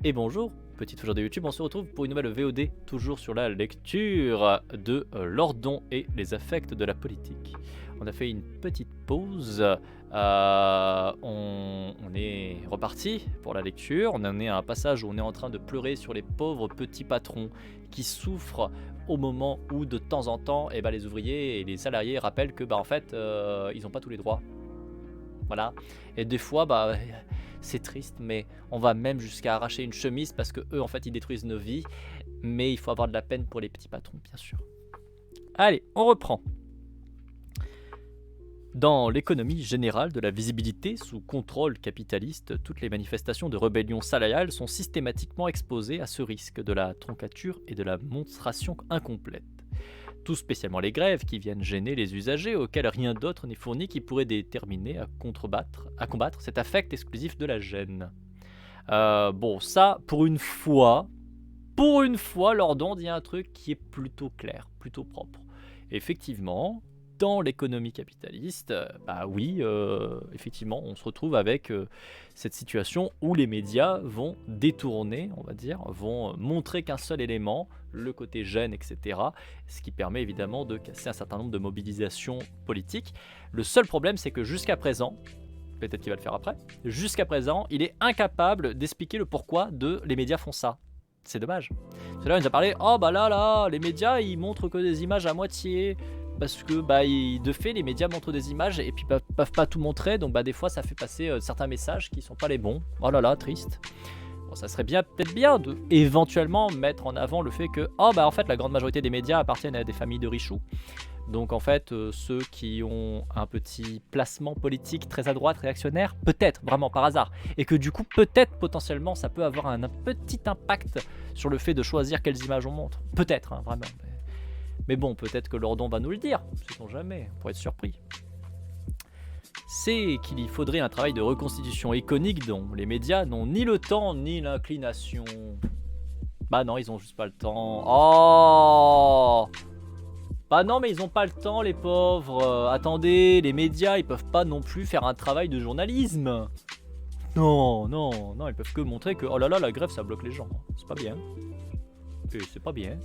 Et bonjour, petite joueur de YouTube, on se retrouve pour une nouvelle VOD, toujours sur la lecture de Lordon et les affects de la politique. On a fait une petite pause, on est reparti pour la lecture, on en est à un passage où on est en train de pleurer sur les pauvres petits patrons qui souffrent au moment où de temps en temps les ouvriers et les salariés rappellent que en fait ils n'ont pas tous les droits. Voilà, et des fois c'est triste, mais on va même jusqu'à arracher une chemise parce que eux en fait ils détruisent nos vies, mais il faut avoir de la peine pour les petits patrons bien sûr. Allez, on reprend. Dans l'économie générale de la visibilité sous contrôle capitaliste, toutes les manifestations de rébellion salariale sont systématiquement exposées à ce risque de la troncature et de la monstration incomplète. Tout spécialement les grèves qui viennent gêner les usagers auxquels rien d'autre n'est fourni qui pourrait déterminer à combattre cet affect exclusif de la gêne. Bon, ça, pour une fois, Lordon dit un truc qui est plutôt clair, plutôt propre. Effectivement, dans l'économie capitaliste, effectivement, on se retrouve avec cette situation où les médias vont détourner, on va dire, vont montrer qu'un seul élément, le côté gêne, etc., ce qui permet évidemment de casser un certain nombre de mobilisations politiques. Le seul problème, c'est que jusqu'à présent, peut-être qu'il va le faire après, jusqu'à présent, il est incapable d'expliquer le pourquoi les médias font ça. C'est dommage. Parce que là, il nous a parlé, les médias, ils montrent que des images à moitié, parce que de fait les médias montrent des images et puis peuvent pas tout montrer, donc des fois ça fait passer certains messages qui sont pas les bons. Oh là là, triste. Bon, ça serait peut-être bien de éventuellement mettre en avant le fait que en fait la grande majorité des médias appartiennent à des familles de richoux. Donc en fait ceux qui ont un petit placement politique très à droite, réactionnaire, peut-être vraiment par hasard, et que du coup peut-être potentiellement ça peut avoir un petit impact sur le fait de choisir quelles images on montre. Peut-être, hein, vraiment. Mais bon, peut-être que Lordon va nous le dire, sait-on jamais, pour être surpris. C'est qu'il y faudrait un travail de reconstitution iconique dont les médias n'ont ni le temps ni l'inclination. Bah non, ils ont juste pas le temps. Oh! Bah non, mais ils ont pas le temps, les pauvres. Attendez, les médias, ils peuvent pas non plus faire un travail de journalisme. Non, ils peuvent que montrer que, oh là là, la grève, ça bloque les gens. C'est pas bien. Et c'est pas bien.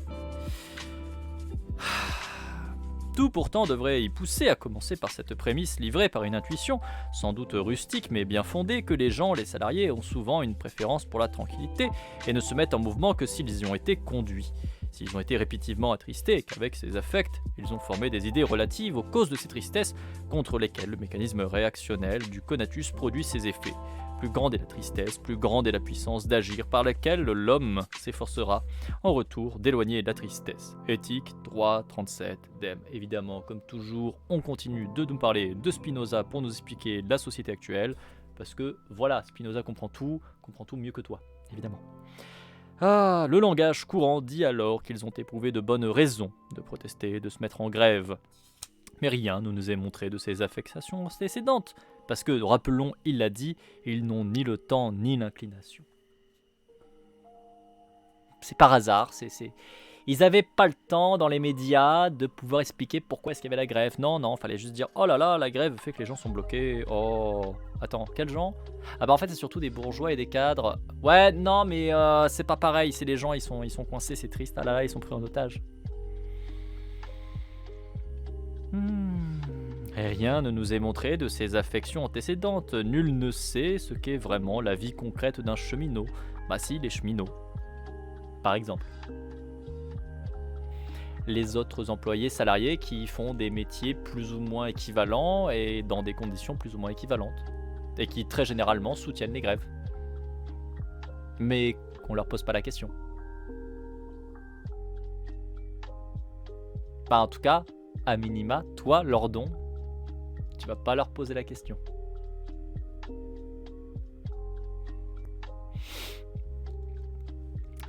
Tout pourtant devrait y pousser, à commencer par cette prémisse livrée par une intuition, sans doute rustique mais bien fondée, que les gens, les salariés, ont souvent une préférence pour la tranquillité et ne se mettent en mouvement que s'ils y ont été conduits. S'ils ont été répétitivement attristés et qu'avec ces affects, ils ont formé des idées relatives aux causes de ces tristesses contre lesquelles le mécanisme réactionnel du conatus produit ses effets. Plus grande est la tristesse, plus grande est la puissance d'agir par laquelle l'homme s'efforcera en retour d'éloigner la tristesse. Éthique 3.37 d'Em. Évidemment, comme toujours, on continue de nous parler de Spinoza pour nous expliquer la société actuelle, parce que voilà, Spinoza comprend tout mieux que toi, évidemment. Le langage courant dit alors qu'ils ont éprouvé de bonnes raisons de protester, de se mettre en grève. Mais rien ne nous est montré de ces affectations précédentes, parce que, rappelons, il l'a dit, ils n'ont ni le temps ni l'inclination. C'est par hasard, ils n'avaient pas le temps dans les médias de pouvoir expliquer pourquoi est-ce qu'il y avait la grève. Non, fallait juste dire, oh là là, la grève fait que les gens sont bloqués. Oh, attends, quels gens? En fait c'est surtout des bourgeois et des cadres. Ouais, non mais c'est pas pareil, c'est les gens, ils sont coincés, c'est triste, ah là là, ils sont pris en otage. Et rien ne nous est montré de ces affections antécédentes. Nul ne sait ce qu'est vraiment la vie concrète d'un cheminot. Bah si, les cheminots. Par exemple. Les autres employés salariés qui font des métiers plus ou moins équivalents et dans des conditions plus ou moins équivalentes. Et qui très généralement soutiennent les grèves. Mais qu'on leur pose pas la question. En tout cas, à minima, toi, Lordon, tu vas pas leur poser la question.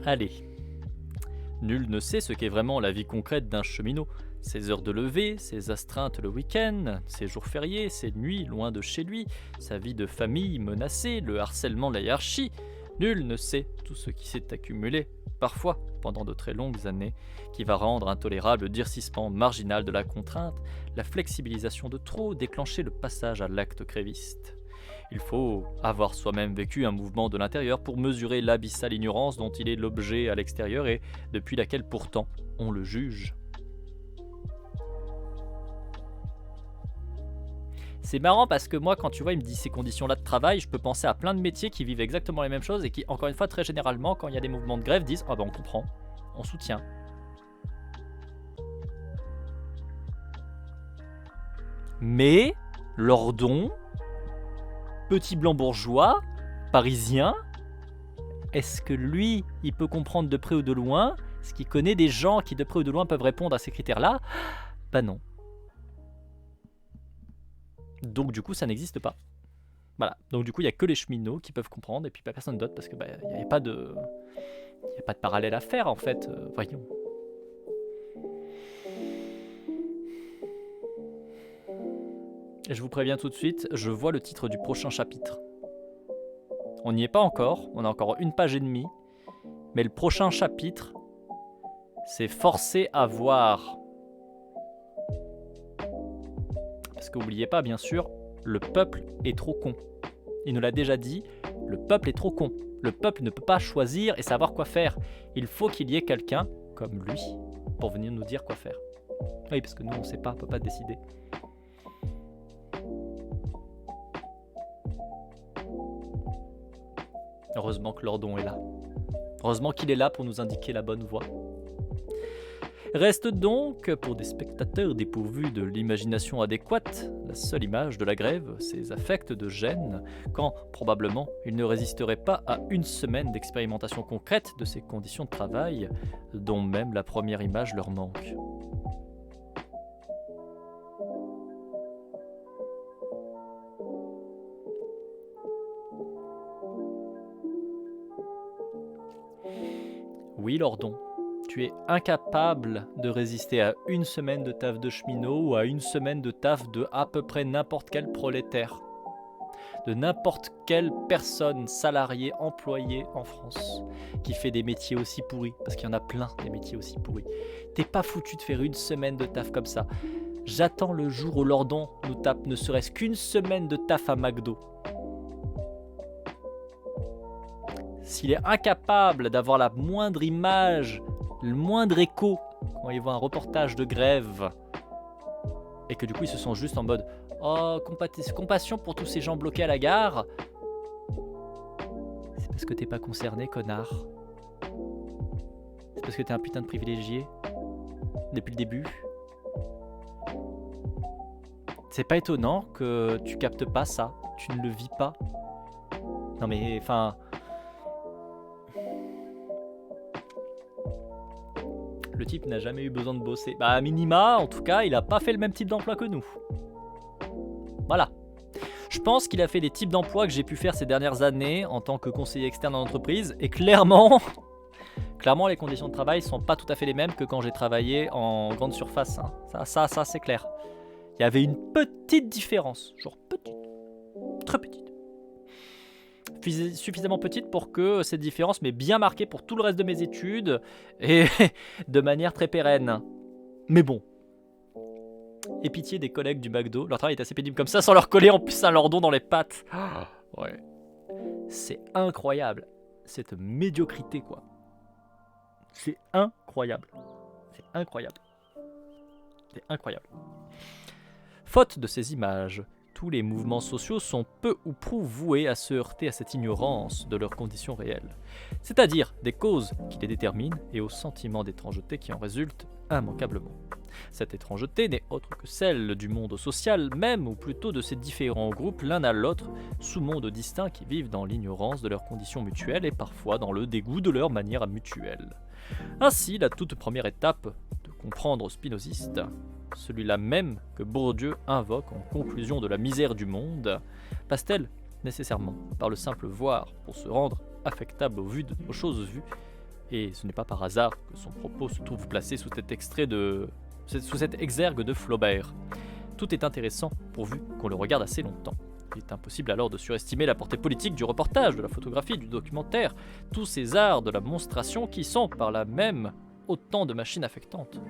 Allez. Nul ne sait ce qu'est vraiment la vie concrète d'un cheminot. Ses heures de lever, ses astreintes le week-end, ses jours fériés, ses nuits loin de chez lui, sa vie de famille menacée, le harcèlement de la hiérarchie. Nul ne sait tout ce qui s'est accumulé, parfois pendant de très longues années, qui va rendre intolérable le durcissement marginal de la contrainte, la flexibilisation de trop, déclencher le passage à l'acte gréviste. Il faut avoir soi-même vécu un mouvement de l'intérieur pour mesurer l'abyssale ignorance dont il est l'objet à l'extérieur et depuis laquelle pourtant on le juge. C'est marrant parce que moi, quand tu vois, il me dit ces conditions-là de travail, je peux penser à plein de métiers qui vivent exactement les mêmes choses et qui, encore une fois, très généralement, quand il y a des mouvements de grève, disent « Ah ben on comprend, on soutient ». Mais, Lordon, petit blanc bourgeois, parisien, est-ce que lui, il peut comprendre de près ou de loin? Est-ce qu'il connaît des gens qui de près ou de loin peuvent répondre à ces critères-là? Bah non. Donc du coup, ça n'existe pas. Voilà. Donc du coup, il n'y a que les cheminots qui peuvent comprendre et puis pas personne d'autre parce que il n'y a pas de parallèle à faire en fait. Voyons. Et je vous préviens tout de suite, je vois le titre du prochain chapitre. On n'y est pas encore, on a encore une page et demie, mais le prochain chapitre, c'est forcé à voir. Parce que n'oubliez pas, bien sûr, le peuple est trop con. Il nous l'a déjà dit, le peuple est trop con. Le peuple ne peut pas choisir et savoir quoi faire. Il faut qu'il y ait quelqu'un comme lui pour venir nous dire quoi faire. Oui, parce que nous, on ne sait pas, on ne peut pas décider. Heureusement que Lordon est là. Heureusement qu'il est là pour nous indiquer la bonne voie. Reste donc, pour des spectateurs dépourvus de l'imagination adéquate, la seule image de la grève, ces affects de gêne, quand, probablement, ils ne résisteraient pas à une semaine d'expérimentation concrète de ces conditions de travail, dont même la première image leur manque. Oui, Lordon. Tu es incapable de résister à une semaine de taf de cheminot ou à une semaine de taf de à peu près n'importe quel prolétaire. De n'importe quelle personne salariée, employée en France, qui fait des métiers aussi pourris, parce qu'il y en a plein des métiers aussi pourris. T'es pas foutu de faire une semaine de taf comme ça. J'attends le jour où Lordon nous tape ne serait-ce qu'une semaine de taf à McDo. S'il est incapable d'avoir la moindre image, le moindre écho quand il voit un reportage de grève et que du coup ils se sont juste en mode oh compassion pour tous ces gens bloqués à la gare, c'est parce que t'es pas concerné, connard. C'est parce que t'es un putain de privilégié depuis le début. C'est pas étonnant que tu captes pas ça, tu ne le vis pas. Non mais enfin, le type n'a jamais eu besoin de bosser. Bah à minima, en tout cas, il a pas fait le même type d'emploi que nous. Voilà. Je pense qu'il a fait des types d'emplois que j'ai pu faire ces dernières années en tant que conseiller externe en entreprise. Et clairement, les conditions de travail sont pas tout à fait les mêmes que quand j'ai travaillé en grande surface. Hein. Ça c'est clair. Il y avait une petite différence. Genre petite. Très petite. Suffisamment petite pour que cette différence m'ait bien marqué pour tout le reste de mes études et de manière très pérenne. Mais bon. Et pitié des collègues du McDo, leur travail est assez pénible comme ça sans leur coller en plus un Lordon dans les pattes. Ouais. C'est incroyable. Cette médiocrité quoi. C'est incroyable. C'est incroyable. C'est incroyable. Faute de ces images, tous les mouvements sociaux sont peu ou prou voués à se heurter à cette ignorance de leurs conditions réelles, c'est-à-dire des causes qui les déterminent et au sentiment d'étrangeté qui en résulte immanquablement. Cette étrangeté n'est autre que celle du monde social même, ou plutôt de ces différents groupes l'un à l'autre, sous-mondes distincts qui vivent dans l'ignorance de leurs conditions mutuelles et parfois dans le dégoût de leur manière mutuelle. Ainsi, la toute première étape de comprendre Spinoziste, celui-là même que Bourdieu invoque en conclusion de la misère du monde, passe-t-elle nécessairement par le simple voir pour se rendre affectable au vu aux choses vues, et ce n'est pas par hasard que son propos se trouve placé sous cet exergue de Flaubert. Tout est intéressant pourvu qu'on le regarde assez longtemps. Il est impossible alors de surestimer la portée politique du reportage, de la photographie, du documentaire, tous ces arts de la monstration qui sont par là même autant de machines affectantes.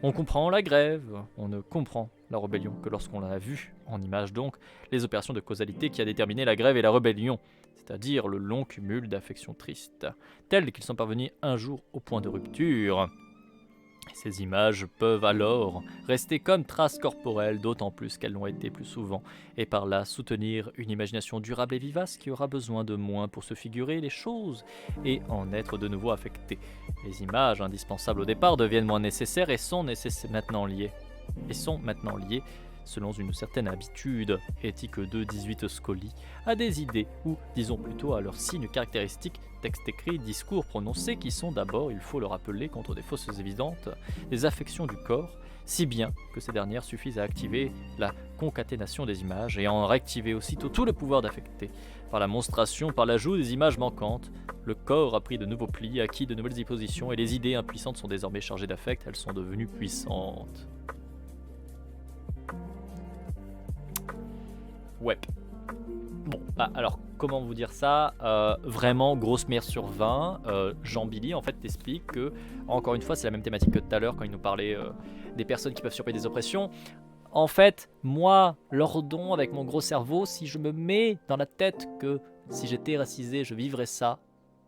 On comprend la grève, on ne comprend la rébellion que lorsqu'on l'a vue, en image donc, les opérations de causalité qui a déterminé la grève et la rébellion, c'est-à-dire le long cumul d'affections tristes, tels qu'ils sont parvenus un jour au point de rupture. Ces images peuvent alors rester comme traces corporelles, d'autant plus qu'elles l'ont été plus souvent, et par là soutenir une imagination durable et vivace qui aura besoin de moins pour se figurer les choses et en être de nouveau affectée. Les images indispensables au départ deviennent moins nécessaires et sont maintenant liées. Selon une certaine habitude, éthique 2.18 Scoli, à des idées, ou disons plutôt à leurs signes caractéristiques, textes écrits, discours prononcés, qui sont d'abord, il faut le rappeler, contre des fausses évidentes, des affections du corps, si bien que ces dernières suffisent à activer la concaténation des images et à en réactiver aussitôt tout le pouvoir d'affecter. Par la monstration, par l'ajout des images manquantes, le corps a pris de nouveaux plis, acquis de nouvelles dispositions, et les idées impuissantes sont désormais chargées d'affect, elles sont devenues puissantes. Ouais. Bon, alors, comment vous dire ça vraiment, grosse merde sur 20. Jean Billy, en fait, t'explique que, encore une fois, c'est la même thématique que tout à l'heure quand il nous parlait des personnes qui peuvent subir des oppressions. En fait, moi, Lordon, avec mon gros cerveau, si je me mets dans la tête que si j'étais racisé, je vivrais ça,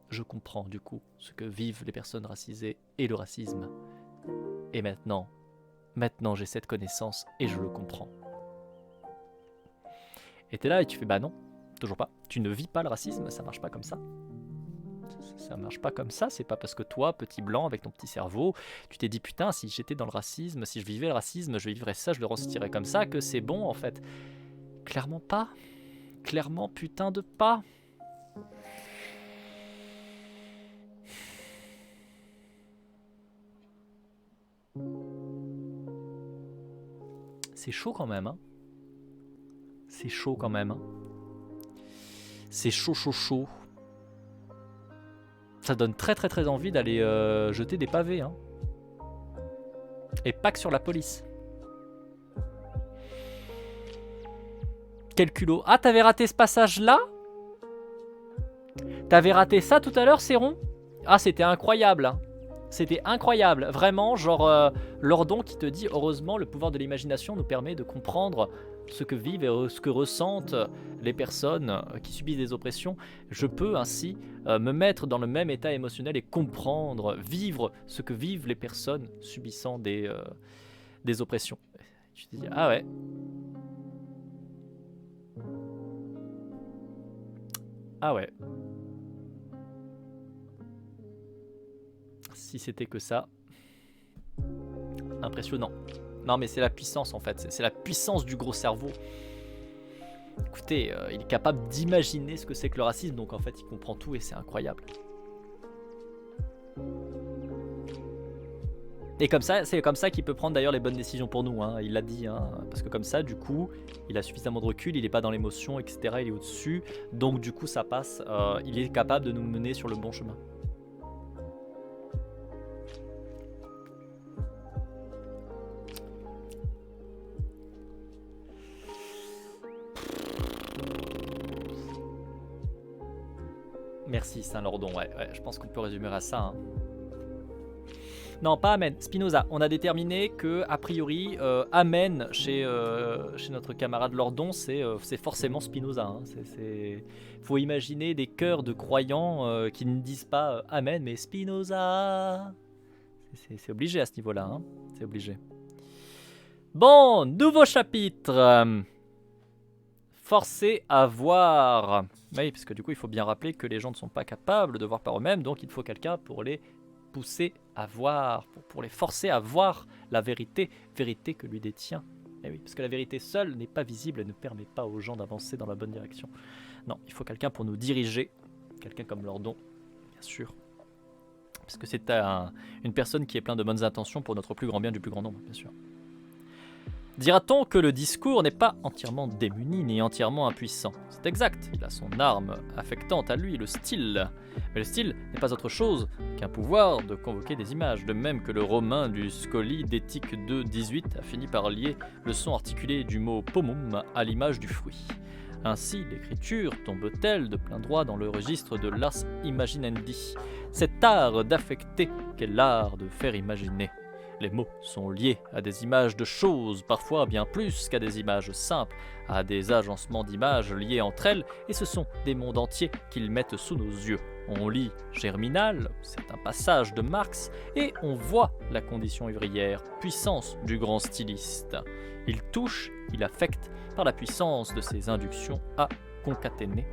je comprends du coup ce que vivent les personnes racisées et le racisme. Et maintenant j'ai cette connaissance et je le comprends. Et t'es là et tu fais bah non, toujours pas. Tu ne vis pas le racisme, ça marche pas comme ça. Ça marche pas comme ça, c'est pas parce que toi, petit blanc avec ton petit cerveau, tu t'es dit putain, si j'étais dans le racisme, si je vivais le racisme, je vivrais ça, je le ressentirais comme ça, que c'est bon en fait. Clairement pas. Clairement putain de pas. C'est chaud quand même, hein. C'est chaud quand même. Hein. C'est chaud, chaud, chaud. Ça donne très très très envie d'aller jeter des pavés. Hein. Et pas que sur la police. Quel culot. Ah, t'avais raté ce passage-là? T'avais raté ça tout à l'heure, Céron? Ah, c'était incroyable. Hein. C'était incroyable. Vraiment, genre Lordon qui te dit heureusement, le pouvoir de l'imagination nous permet de comprendre ce que vivent et ce que ressentent les personnes qui subissent des oppressions. Je peux ainsi me mettre dans le même état émotionnel et comprendre, vivre ce que vivent les personnes subissant des oppressions. Tu te dis, ah ouais. Ah ouais. Si c'était que ça. Impressionnant. Non mais c'est la puissance en fait, c'est la puissance du gros cerveau. Écoutez, il est capable d'imaginer ce que c'est que le racisme, donc en fait il comprend tout et c'est incroyable. Et comme ça, c'est comme ça qu'il peut prendre d'ailleurs les bonnes décisions pour nous, hein. Il l'a dit, hein, parce que comme ça, du coup, il a suffisamment de recul, il n'est pas dans l'émotion, etc. Il est au-dessus, donc du coup ça passe, il est capable de nous mener sur le bon chemin. Merci Saint-Lordon, ouais, je pense qu'on peut résumer à ça. Hein. Non, pas Amen, Spinoza. On a déterminé que, a priori, Amen chez notre camarade Lordon, c'est forcément Spinoza. Hein. Faut imaginer des chœurs de croyants qui ne disent pas Amen, mais Spinoza. C'est obligé à ce niveau-là, hein. C'est obligé. Bon, nouveau chapitre. Forcé à voir. Oui, parce que du coup, il faut bien rappeler que les gens ne sont pas capables de voir par eux-mêmes, donc il faut quelqu'un pour les pousser à voir, pour les forcer à voir la vérité que lui détient. Et oui, parce que la vérité seule n'est pas visible et ne permet pas aux gens d'avancer dans la bonne direction. Non, il faut quelqu'un pour nous diriger, quelqu'un comme Lordon, bien sûr. Parce que c'est une personne qui est pleine de bonnes intentions pour notre plus grand bien du plus grand nombre, bien sûr. Dira-t-on que le discours n'est pas entièrement démuni ni entièrement impuissant? C'est exact, il a son arme affectante à lui, le style. Mais le style n'est pas autre chose qu'un pouvoir de convoquer des images, de même que le romain du Scoli d'Éthique 2.18 a fini par lier le son articulé du mot pomum à l'image du fruit. Ainsi, l'écriture tombe-t-elle de plein droit dans le registre de l'ars imaginendi, cet art d'affecter qu'est l'art de faire imaginer. Les mots sont liés à des images de choses, parfois bien plus qu'à des images simples, à des agencements d'images liées entre elles, et ce sont des mondes entiers qu'ils mettent sous nos yeux. On lit Germinal, certains passages de Marx, et on voit la condition ouvrière, puissance du grand styliste. Il touche, il affecte, par la puissance de ses inductions à concaténer.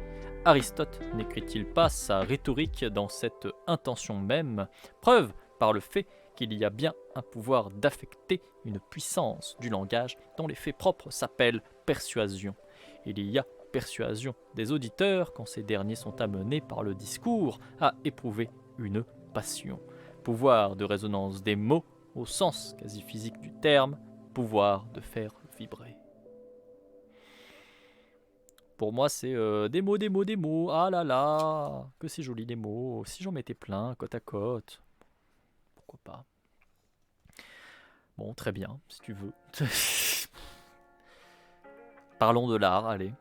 Aristote n'écrit-il pas sa rhétorique dans cette intention même, preuve par le fait qu'il y a bien un pouvoir d'affecter une puissance du langage dont l'effet propre s'appelle persuasion. Il y a persuasion des auditeurs quand ces derniers sont amenés par le discours à éprouver une passion. Pouvoir de résonance des mots au sens quasi physique du terme, pouvoir de faire vibrer. Pour moi, c'est des mots, des mots, des mots. Ah là là, que c'est joli les mots. Si j'en mettais plein, côte à côte, pourquoi pas. Bon, très bien, si tu veux. Parlons de l'art, allez.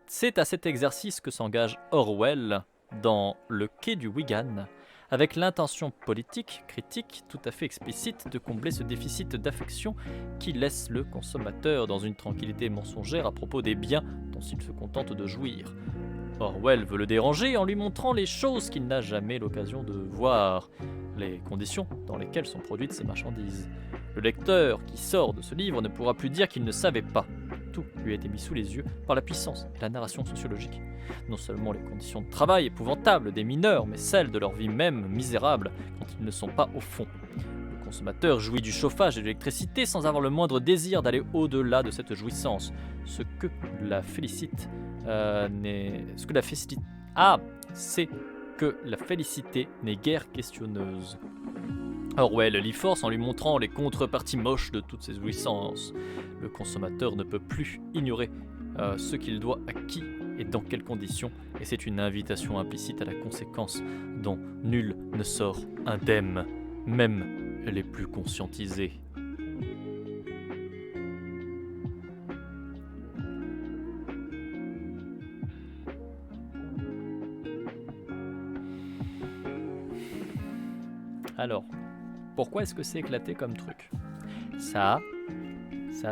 C'est à cet exercice que s'engage Orwell dans Le Quai du Wigan, avec l'intention politique, critique, tout à fait explicite de combler ce déficit d'affection qui laisse le consommateur dans une tranquillité mensongère à propos des biens dont il se contente de jouir. Orwell veut le déranger en lui montrant les choses qu'il n'a jamais l'occasion de voir, les conditions dans lesquelles sont produites ces marchandises. Le lecteur qui sort de ce livre ne pourra plus dire qu'il ne savait pas. Tout lui a été mis sous les yeux par la puissance et la narration sociologique. Non seulement les conditions de travail épouvantables des mineurs, mais celles de leur vie même misérable quand ils ne sont pas au fond. Le consommateur jouit du chauffage et de l'électricité sans avoir le moindre désir d'aller au-delà de cette jouissance. C'est que la félicité n'est guère questionneuse. Orwell lit force en lui montrant les contreparties moches de toutes ces jouissances. Le consommateur ne peut plus ignorer ce qu'il doit à qui et dans quelles conditions, et c'est une invitation implicite à la conséquence dont nul ne sort indemne, même les plus conscientisés. Alors, pourquoi est-ce que c'est éclaté comme truc ? Ça,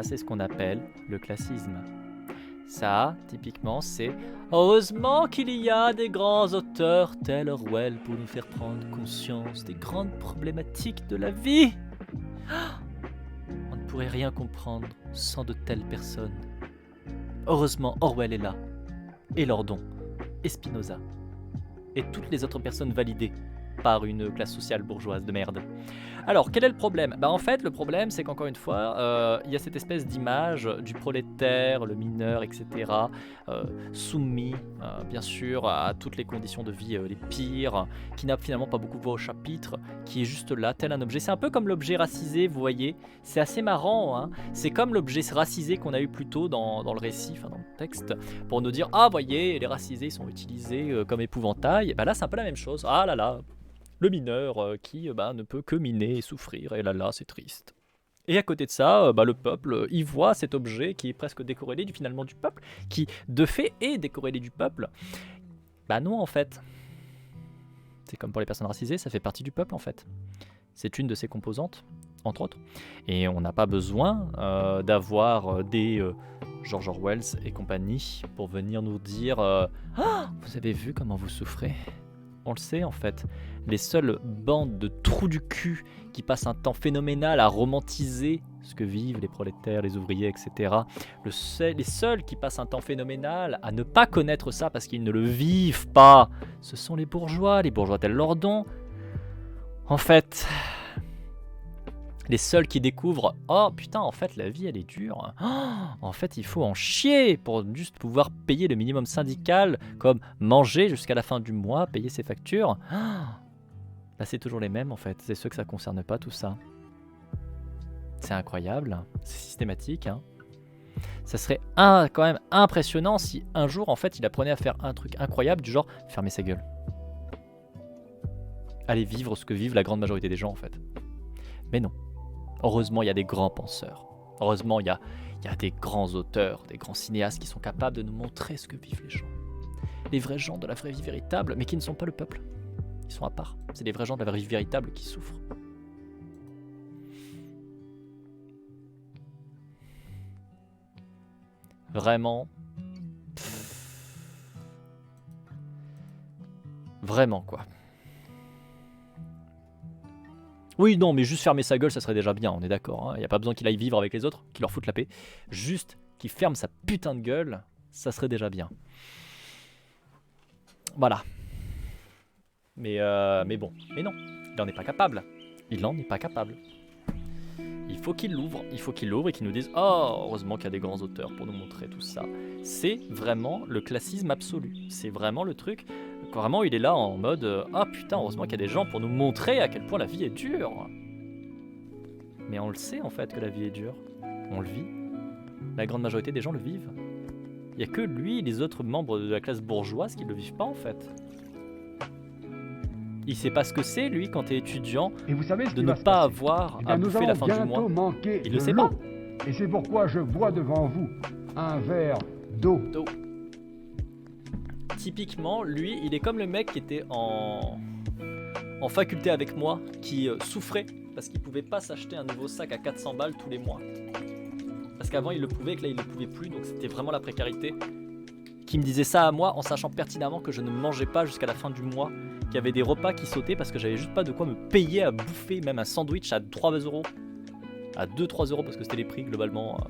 c'est ce qu'on appelle le classisme. Ça, typiquement, c'est « Heureusement qu'il y a des grands auteurs tels Orwell pour nous faire prendre conscience des grandes problématiques de la vie. On ne pourrait rien comprendre sans de telles personnes. Heureusement, Orwell est là, et Lordon, et Spinoza, et toutes les autres personnes validées par une classe sociale bourgeoise de merde. » Alors, quel est le problème ? En fait, le problème, c'est qu'encore une fois, il y a cette espèce d'image du prolétaire, le mineur, etc., soumis, bien sûr, à toutes les conditions de vie les pires, qui n'a finalement pas beaucoup voix au chapitre, qui est juste là, tel un objet. C'est un peu comme l'objet racisé, vous voyez. C'est assez marrant, hein. C'est comme l'objet racisé qu'on a eu plus tôt dans le récit, enfin dans le texte, pour nous dire « Ah, voyez, les racisés sont utilisés comme épouvantail. » Là, c'est un peu la même chose. Ah là là, le mineur qui ne peut que miner et souffrir, et là c'est triste. Et à côté de ça, le peuple, il voit cet objet qui est presque décorrélé finalement du peuple, qui de fait est décorrélé du peuple. Non en fait. C'est comme pour les personnes racisées, ça fait partie du peuple en fait. C'est une de ses composantes, entre autres. Et on n'a pas besoin d'avoir des George Orwell et compagnie pour venir nous dire vous avez vu comment vous souffrez ? On le sait en fait, les seules bandes de trous du cul qui passent un temps phénoménal à romantiser ce que vivent les prolétaires, les ouvriers, etc. Les seuls qui passent un temps phénoménal à ne pas connaître ça parce qu'ils ne le vivent pas, ce sont les bourgeois tels Lordon. En fait, les seuls qui découvrent « Oh putain, en fait, la vie, elle est dure. En fait, il faut en chier pour juste pouvoir payer le minimum syndical, comme manger jusqu'à la fin du mois, payer ses factures. » Là, c'est toujours les mêmes, en fait. C'est ceux que ça ne concerne pas, tout ça. C'est incroyable. C'est systématique. Hein. Ça serait quand même impressionnant si un jour, en fait, il apprenait à faire un truc incroyable du genre « fermer sa gueule ». Aller vivre ce que vivent la grande majorité des gens, en fait. Mais non. Heureusement, il y a des grands penseurs. Heureusement, il y a des grands auteurs, des grands cinéastes qui sont capables de nous montrer ce que vivent les gens. Les vrais gens de la vraie vie véritable, mais qui ne sont pas le peuple. Ils sont à part. C'est les vrais gens de la vraie vie véritable qui souffrent. Vraiment. Vraiment, quoi. Oui, non, mais juste fermer sa gueule, ça serait déjà bien, on est d'accord. Il n'y a pas besoin qu'il aille vivre avec les autres, qu'il leur foute la paix. Juste qu'il ferme sa putain de gueule, ça serait déjà bien. Voilà. Mais bon, mais non, il n'en est pas capable. Il n'en est pas capable. Il faut qu'il l'ouvre et qu'il nous dise « Oh, heureusement qu'il y a des grands auteurs pour nous montrer tout ça. » C'est vraiment le classisme absolu. C'est vraiment le truc. Vraiment, il est là en mode « Ah putain, heureusement qu'il y a des gens pour nous montrer à quel point la vie est dure. » Mais on le sait en fait que la vie est dure. On le vit. La grande majorité des gens le vivent. Il n'y a que lui et les autres membres de la classe bourgeoise qui ne le vivent pas en fait. Il sait pas ce que c'est, lui, quand t'es étudiant, Et vous savez ce de qui ne va se pas passer. avoir Eh bien, à nous bouffer allons la fin du bientôt mois. manquer Il de le sait l'eau. pas. Et c'est pourquoi je bois devant vous un verre d'eau. Typiquement, lui, il est comme le mec qui était en faculté avec moi, qui souffrait parce qu'il pouvait pas s'acheter un nouveau sac à 400 balles tous les mois. Parce qu'avant il le pouvait et que là il le pouvait plus, donc c'était vraiment la précarité. Qui me disait ça à moi en sachant pertinemment que je ne mangeais pas jusqu'à la fin du mois, qu'il y avait des repas qui sautaient parce que j'avais juste pas de quoi me payer à bouffer, même un sandwich à 3 euros. À 2-3 euros parce que c'était les prix globalement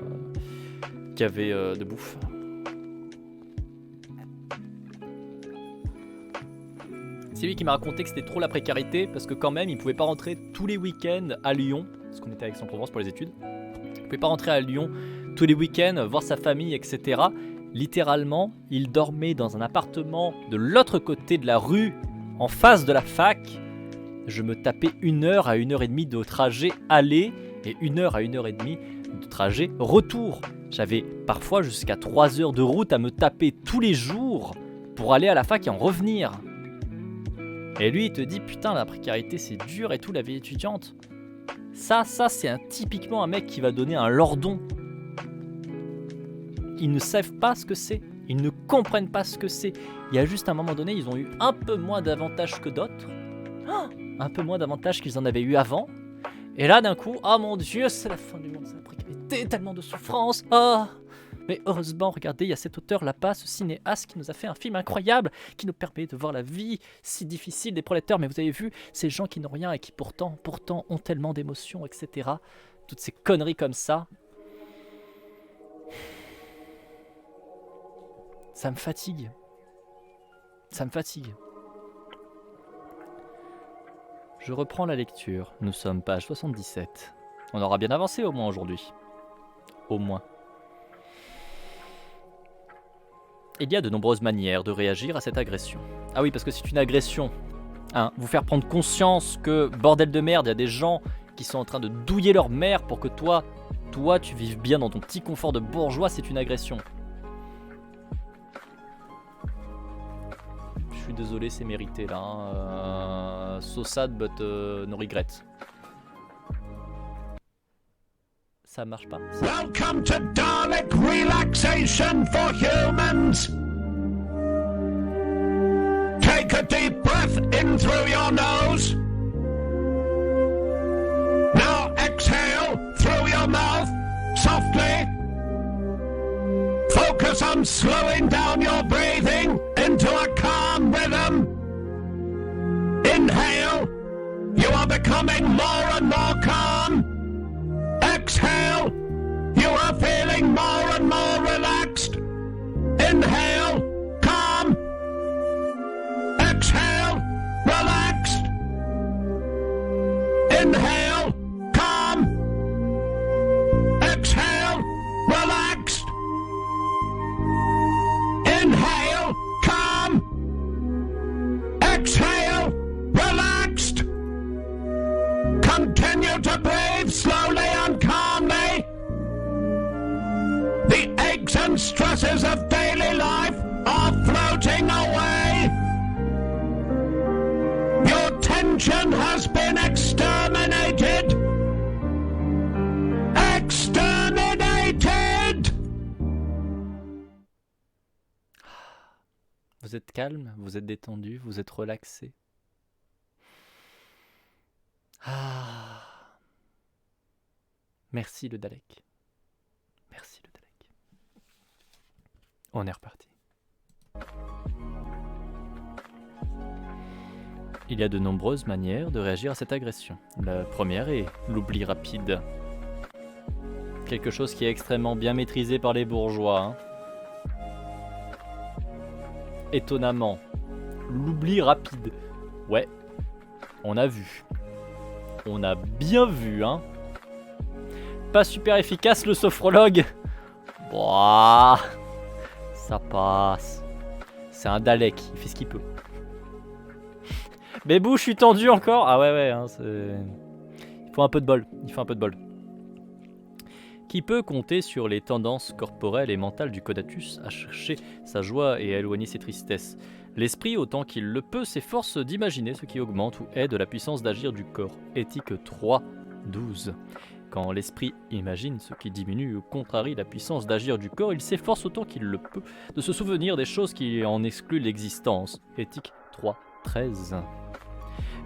qu'il y avait de bouffe. C'est lui qui m'a raconté que c'était trop la précarité parce que quand même il pouvait pas rentrer tous les week-ends à Lyon, parce qu'on était à Aix-en-Provence pour les études. Il pouvait pas rentrer à Lyon tous les week-ends, voir sa famille, etc. Littéralement, il dormait dans un appartement de l'autre côté de la rue, en face de la fac. Je me tapais 1 heure à 1 heure et demie de trajet aller et 1 heure à 1 heure et demie de trajet retour. J'avais parfois jusqu'à 3 heures de route à me taper tous les jours pour aller à la fac et en revenir. Et lui, il te dit, putain, la précarité, c'est dur et tout, la vie étudiante. Ça, c'est typiquement un mec qui va donner un lordon. Ils ne savent pas ce que c'est. Ils ne comprennent pas ce que c'est. Il y a juste un moment donné, ils ont eu un peu moins d'avantages que d'autres. Un peu moins d'avantages qu'ils en avaient eu avant. Et là, d'un coup, oh mon Dieu, c'est la fin du monde, c'est la précarité, tellement de souffrance. Oh. Mais heureusement, regardez, il y a cet auteur là-bas, ce cinéaste qui nous a fait un film incroyable, qui nous permet de voir la vie si difficile des prolétaires. Mais vous avez vu, ces gens qui n'ont rien et qui pourtant ont tellement d'émotions, etc. Toutes ces conneries comme ça. Ça me fatigue. Ça me fatigue. Je reprends la lecture. Nous sommes page 77. On aura bien avancé au moins aujourd'hui. Au moins. Il y a de nombreuses manières de réagir à cette agression. Ah oui, parce que c'est une agression. Hein, vous faire prendre conscience que, bordel de merde, il y a des gens qui sont en train de douiller leur mère pour que toi, tu vives bien dans ton petit confort de bourgeois, c'est une agression. Je suis désolé, c'est mérité là. Hein. So sad, but no regret. Ça marche pas. Welcome to Dalek Relaxation for Humans. Take a deep breath in through your nose. Now exhale through your mouth softly. Focus on slowing down your breathing into a calm rhythm. Inhale. You are becoming more and more calm. Exhale. You are feeling more and more relaxed. Inhale. Calm. Exhale. Relaxed. Inhale. Calm. Exhale. Relaxed. Inhale. Calm. Exhale. Relaxed. Continue to breathe slowly and calmly. The aches and stresses of daily life are floating away. Your tension has been exterminated. Exterminated! Vous êtes calme, vous êtes détendu, vous êtes relaxé. Ah. Merci le Dalek. Merci le Dalek. On est reparti. Il y a de nombreuses manières de réagir à cette agression. La première est l'oubli rapide. Quelque chose qui est extrêmement bien maîtrisé par les bourgeois. Hein. Étonnamment. L'oubli rapide. Ouais, on a vu. On a bien vu, hein. Pas super efficace le sophrologue. Boah, ça passe. C'est un Dalek, il fait ce qu'il peut. Bébou, je suis tendu encore. Ah ouais, hein, il faut un peu de bol. Qui peut compter sur les tendances corporelles et mentales du Codatus à chercher sa joie et à éloigner ses tristesses. L'esprit, autant qu'il le peut, s'efforce d'imaginer ce qui augmente ou aide la puissance d'agir du corps. Éthique 3.12. Quand l'esprit imagine ce qui diminue ou contrarie la puissance d'agir du corps, il s'efforce autant qu'il le peut de se souvenir des choses qui en excluent l'existence. Éthique 3.13.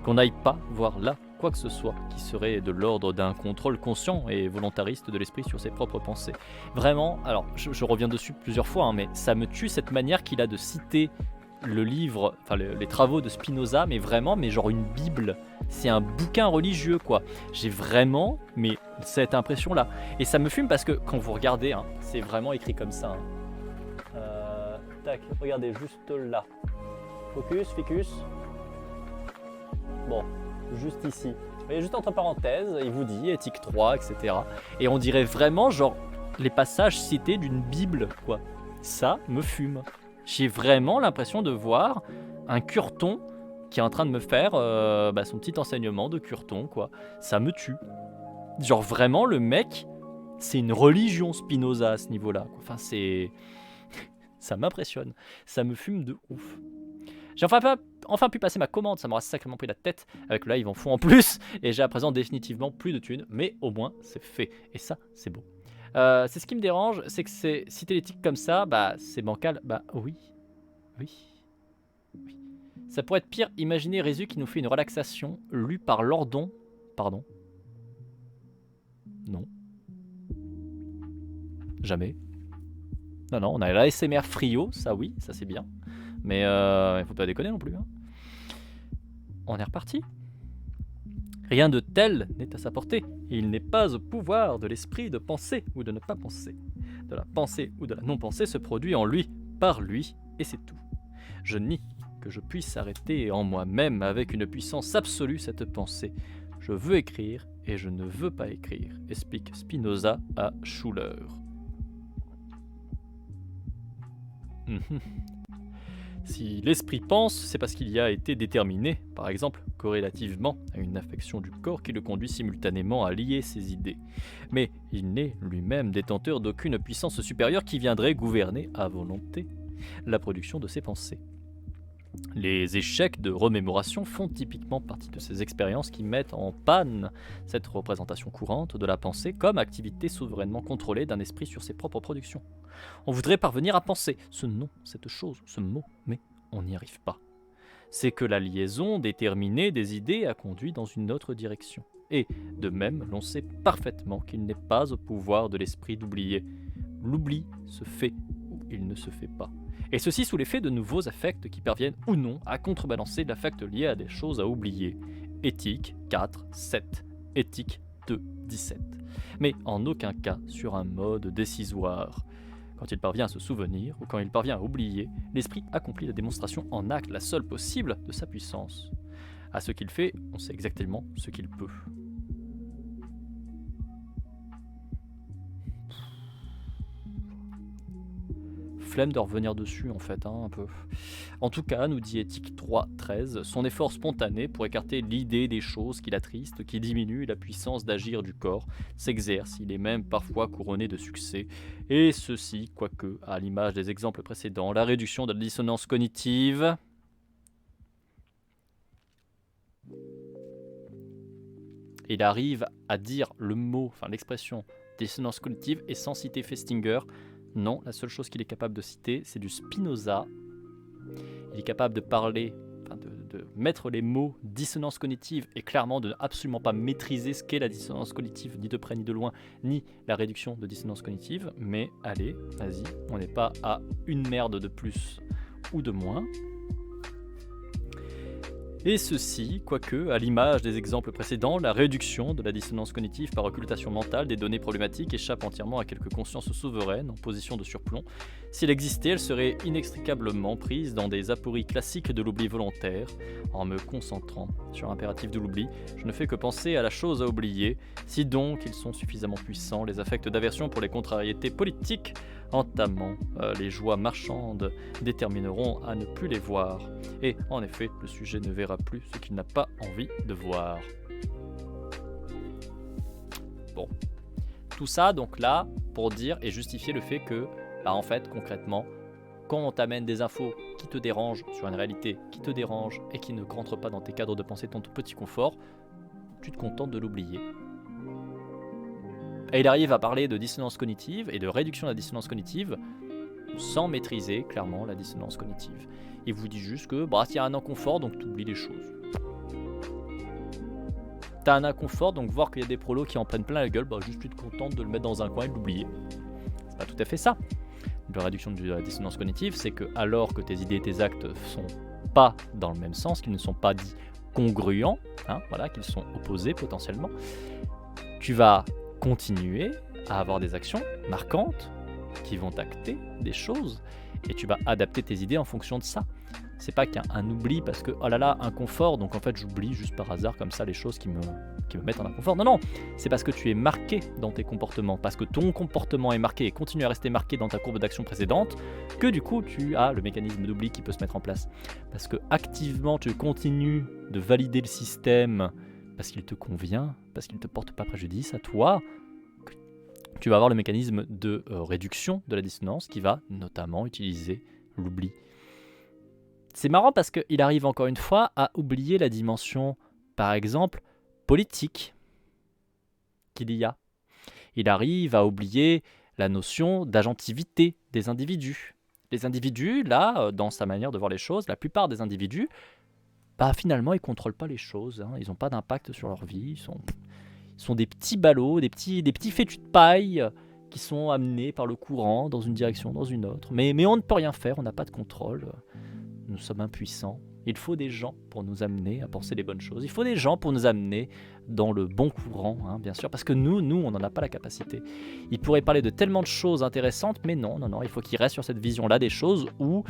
Qu'on n'aille pas voir là quoi que ce soit qui serait de l'ordre d'un contrôle conscient et volontariste de l'esprit sur ses propres pensées. Vraiment, alors je reviens dessus plusieurs fois, hein, mais ça me tue cette manière qu'il a de citer le livre, enfin les travaux de Spinoza, mais vraiment, mais genre une bible. C'est un bouquin religieux, quoi. J'ai vraiment, mais cette impression-là. Et ça me fume parce que quand vous regardez, hein, c'est vraiment écrit comme ça. Hein. Tac, regardez, juste là. Focus, ficus. Bon, juste ici. Vous voyez, juste entre parenthèses, il vous dit éthique 3, etc. Et on dirait vraiment, genre, les passages cités d'une bible, quoi. Ça me fume. J'ai vraiment l'impression de voir un curton qui est en train de me faire son petit enseignement de curton, quoi. Ça me tue. Genre vraiment, le mec, c'est une religion Spinoza à ce niveau-là. Enfin, c'est... ça m'impressionne. Ça me fume de ouf. J'ai enfin pu passer ma commande, ça m'aura sacrément pris la tête. Avec le live en fond en plus. Et j'ai à présent définitivement plus de thunes. Mais au moins, c'est fait. Et ça, c'est beau. C'est ce qui me dérange, c'est que c'est citer l'éthique comme ça, bah c'est bancal. Bah oui. Ça pourrait être pire. Imaginez Résu qui nous fait une relaxation lue par Lordon. Pardon. Non. Jamais. Non, on a l'ASMR Frio, ça oui, ça c'est bien. Mais il faut pas déconner non plus. Hein. On est reparti. Rien de tel n'est à sa portée. Il n'est pas au pouvoir de l'esprit de penser ou de ne pas penser. De la pensée ou de la non-pensée se produit en lui, par lui, et c'est tout. Je nie que je puisse arrêter en moi-même avec une puissance absolue cette pensée. Je veux écrire et je ne veux pas écrire, explique Spinoza à Schuller. Si l'esprit pense, c'est parce qu'il y a été déterminé, par exemple, corrélativement à une affection du corps qui le conduit simultanément à lier ses idées. Mais il n'est lui-même détenteur d'aucune puissance supérieure qui viendrait gouverner à volonté la production de ses pensées. Les échecs de remémoration font typiquement partie de ces expériences qui mettent en panne cette représentation courante de la pensée comme activité souverainement contrôlée d'un esprit sur ses propres productions. On voudrait parvenir à penser ce nom, cette chose, ce mot, mais on n'y arrive pas. C'est que la liaison déterminée des idées a conduit dans une autre direction. Et, de même, l'on sait parfaitement qu'il n'est pas au pouvoir de l'esprit d'oublier. L'oubli se fait ou il ne se fait pas. Et ceci sous l'effet de nouveaux affects qui parviennent ou non à contrebalancer l'affect lié à des choses à oublier. Éthique 4, 7. Éthique 2, 17. Mais en aucun cas sur un mode décisoire. Quand il parvient à se souvenir, ou quand il parvient à oublier, l'esprit accomplit la démonstration en acte, la seule possible, de sa puissance. À ce qu'il fait, on sait exactement ce qu'il peut. Flemme de revenir dessus en fait, hein, un peu. En tout cas, nous dit Éthique 3.13, son effort spontané pour écarter l'idée des choses qui l'attristent, qui diminue la puissance d'agir du corps, s'exerce, il est même parfois couronné de succès, et ceci, quoique, à l'image des exemples précédents, la réduction de la dissonance cognitive... Il arrive à dire le mot, enfin l'expression dissonance cognitive, et sans citer Festinger. Non, la seule chose qu'il est capable de citer, c'est du Spinoza. Il est capable de parler, de mettre les mots dissonance cognitive et clairement de absolument pas maîtriser ce qu'est la dissonance cognitive, ni de près ni de loin, ni la réduction de dissonance cognitive. Mais allez, vas-y, on n'est pas à une merde de plus ou de moins. Et ceci, quoique, à l'image des exemples précédents, la réduction de la dissonance cognitive par occultation mentale des données problématiques échappe entièrement à quelque conscience souveraine en position de surplomb. Si elle existait, elle serait inextricablement prise dans des apories classiques de l'oubli volontaire. En me concentrant sur l'impératif de l'oubli, je ne fais que penser à la chose à oublier. Si donc ils sont suffisamment puissants, les affects d'aversion pour les contrariétés politiques entamant les joies marchandes détermineront à ne plus les voir. Et en effet, le sujet ne verra plus ce qu'il n'a pas envie de voir. Bon. Tout ça, donc là, pour dire et justifier le fait que, en fait, concrètement, quand on t'amène des infos qui te dérangent sur une réalité qui te dérange et qui ne rentrent pas dans tes cadres de pensée, ton petit confort, tu te contentes de l'oublier. Et il arrive à parler de dissonance cognitive et de réduction de la dissonance cognitive sans maîtriser clairement la dissonance cognitive. Il vous dit juste que il y a un inconfort, donc tu oublies les choses. T'as un inconfort, donc voir qu'il y a des prolos qui en prennent plein la gueule, juste tu te contentes de le mettre dans un coin et de l'oublier. C'est pas tout à fait ça. La réduction de la dissonance cognitive, c'est que alors que tes idées et tes actes sont pas dans le même sens, qu'ils ne sont pas dits congruents, qu'ils sont opposés potentiellement, tu vas continuer à avoir des actions marquantes qui vont acter des choses et tu vas adapter tes idées en fonction de ça. C'est pas qu'un oubli parce que oh là là, inconfort, donc en fait j'oublie juste par hasard comme ça les choses qui me mettent en inconfort. Non, c'est parce que tu es marqué dans tes comportements, parce que ton comportement est marqué et continue à rester marqué dans ta courbe d'action précédente, que du coup tu as le mécanisme d'oubli qui peut se mettre en place. Parce que activement tu continues de valider le système parce qu'il te convient, parce qu'il ne te porte pas préjudice à toi, tu vas avoir le mécanisme de réduction de la dissonance qui va notamment utiliser l'oubli. C'est marrant parce qu'il arrive encore une fois à oublier la dimension, par exemple, politique qu'il y a. Il arrive à oublier la notion d'agentivité des individus. Les individus, là, dans sa manière de voir les choses, la plupart des individus, finalement, ils ne contrôlent pas les choses. Ils n'ont pas d'impact sur leur vie. Ils sont des petits ballots, des petits fétus de paille qui sont amenés par le courant dans une direction, dans une autre. Mais on ne peut rien faire, on n'a pas de contrôle. Nous sommes impuissants. Il faut des gens pour nous amener à penser les bonnes choses. Il faut des gens pour nous amener dans le bon courant, bien sûr, parce que nous, on n'en a pas la capacité. Il pourrait parler de tellement de choses intéressantes, mais non, il faut qu'il reste sur cette vision-là des choses où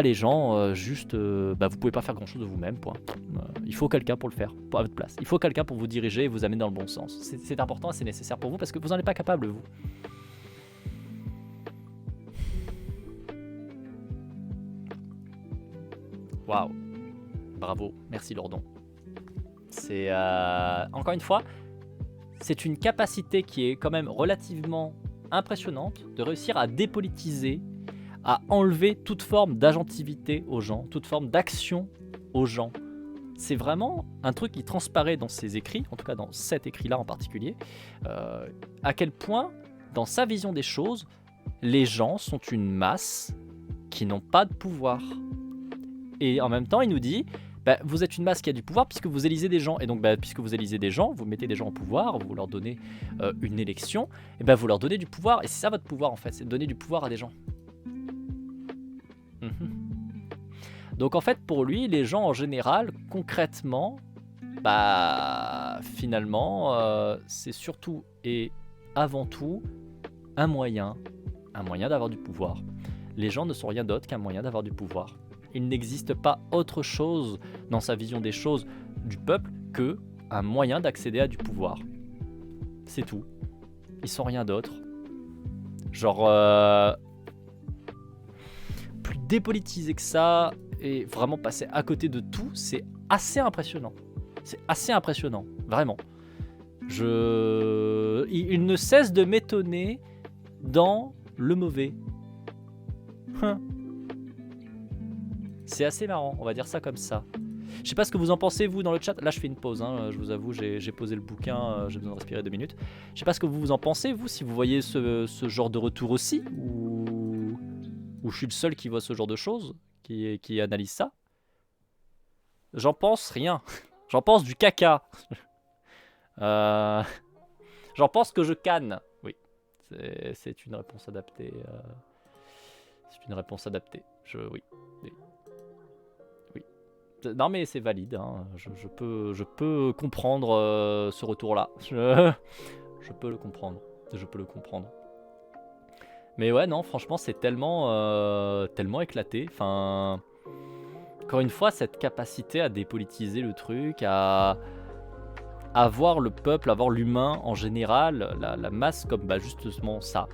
les gens, vous pouvez pas faire grand-chose de vous-même, point. Il faut quelqu'un pour le faire, à votre place. Il faut quelqu'un pour vous diriger et vous amener dans le bon sens. C'est important, c'est nécessaire pour vous, parce que vous n'en êtes pas capable, vous. Waouh, bravo, merci Lordon. C'est encore une fois, c'est une capacité qui est quand même relativement impressionnante de réussir à dépolitiser, à enlever toute forme d'agentivité aux gens, toute forme d'action aux gens. C'est vraiment un truc qui transparaît dans ses écrits, en tout cas dans cet écrit-là en particulier, à quel point, dans sa vision des choses, les gens sont une masse qui n'ont pas de pouvoir. Et en même temps, il nous dit, vous êtes une masse qui a du pouvoir puisque vous élisez des gens. Et donc, puisque vous élisez des gens, vous mettez des gens au pouvoir, vous leur donnez une élection, et vous leur donnez du pouvoir. Et c'est ça votre pouvoir, en fait, c'est de donner du pouvoir à des gens. Donc, en fait, pour lui, les gens en général, concrètement, finalement, c'est surtout et avant tout un moyen d'avoir du pouvoir. Les gens ne sont rien d'autre qu'un moyen d'avoir du pouvoir. Il n'existe pas autre chose dans sa vision des choses du peuple que un moyen d'accéder à du pouvoir. C'est tout. Ils sont rien d'autre. Genre, plus dépolitisé que ça et vraiment passer à côté de tout, c'est assez impressionnant. C'est assez impressionnant, vraiment. Il ne cesse de m'étonner dans le mauvais. C'est assez marrant, on va dire ça comme ça. Je sais pas ce que vous en pensez vous dans le chat. Là je fais une pause, je vous avoue, j'ai posé le bouquin, j'ai besoin de respirer 2 minutes. Je sais pas ce que vous en pensez vous, si vous voyez ce genre de retour aussi, ou je suis le seul qui voit ce genre de choses, qui analyse ça. J'en pense rien. J'en pense du caca. J'en pense que je canne. Oui, c'est une réponse adaptée. C'est une réponse adaptée. Oui. Non mais c'est valide. Hein. Je peux comprendre ce retour-là. Je peux le comprendre. Mais ouais, non, franchement, c'est tellement éclaté. Enfin, encore une fois, cette capacité à dépolitiser le truc, à voir le peuple, à voir l'humain en général, la masse comme justement ça,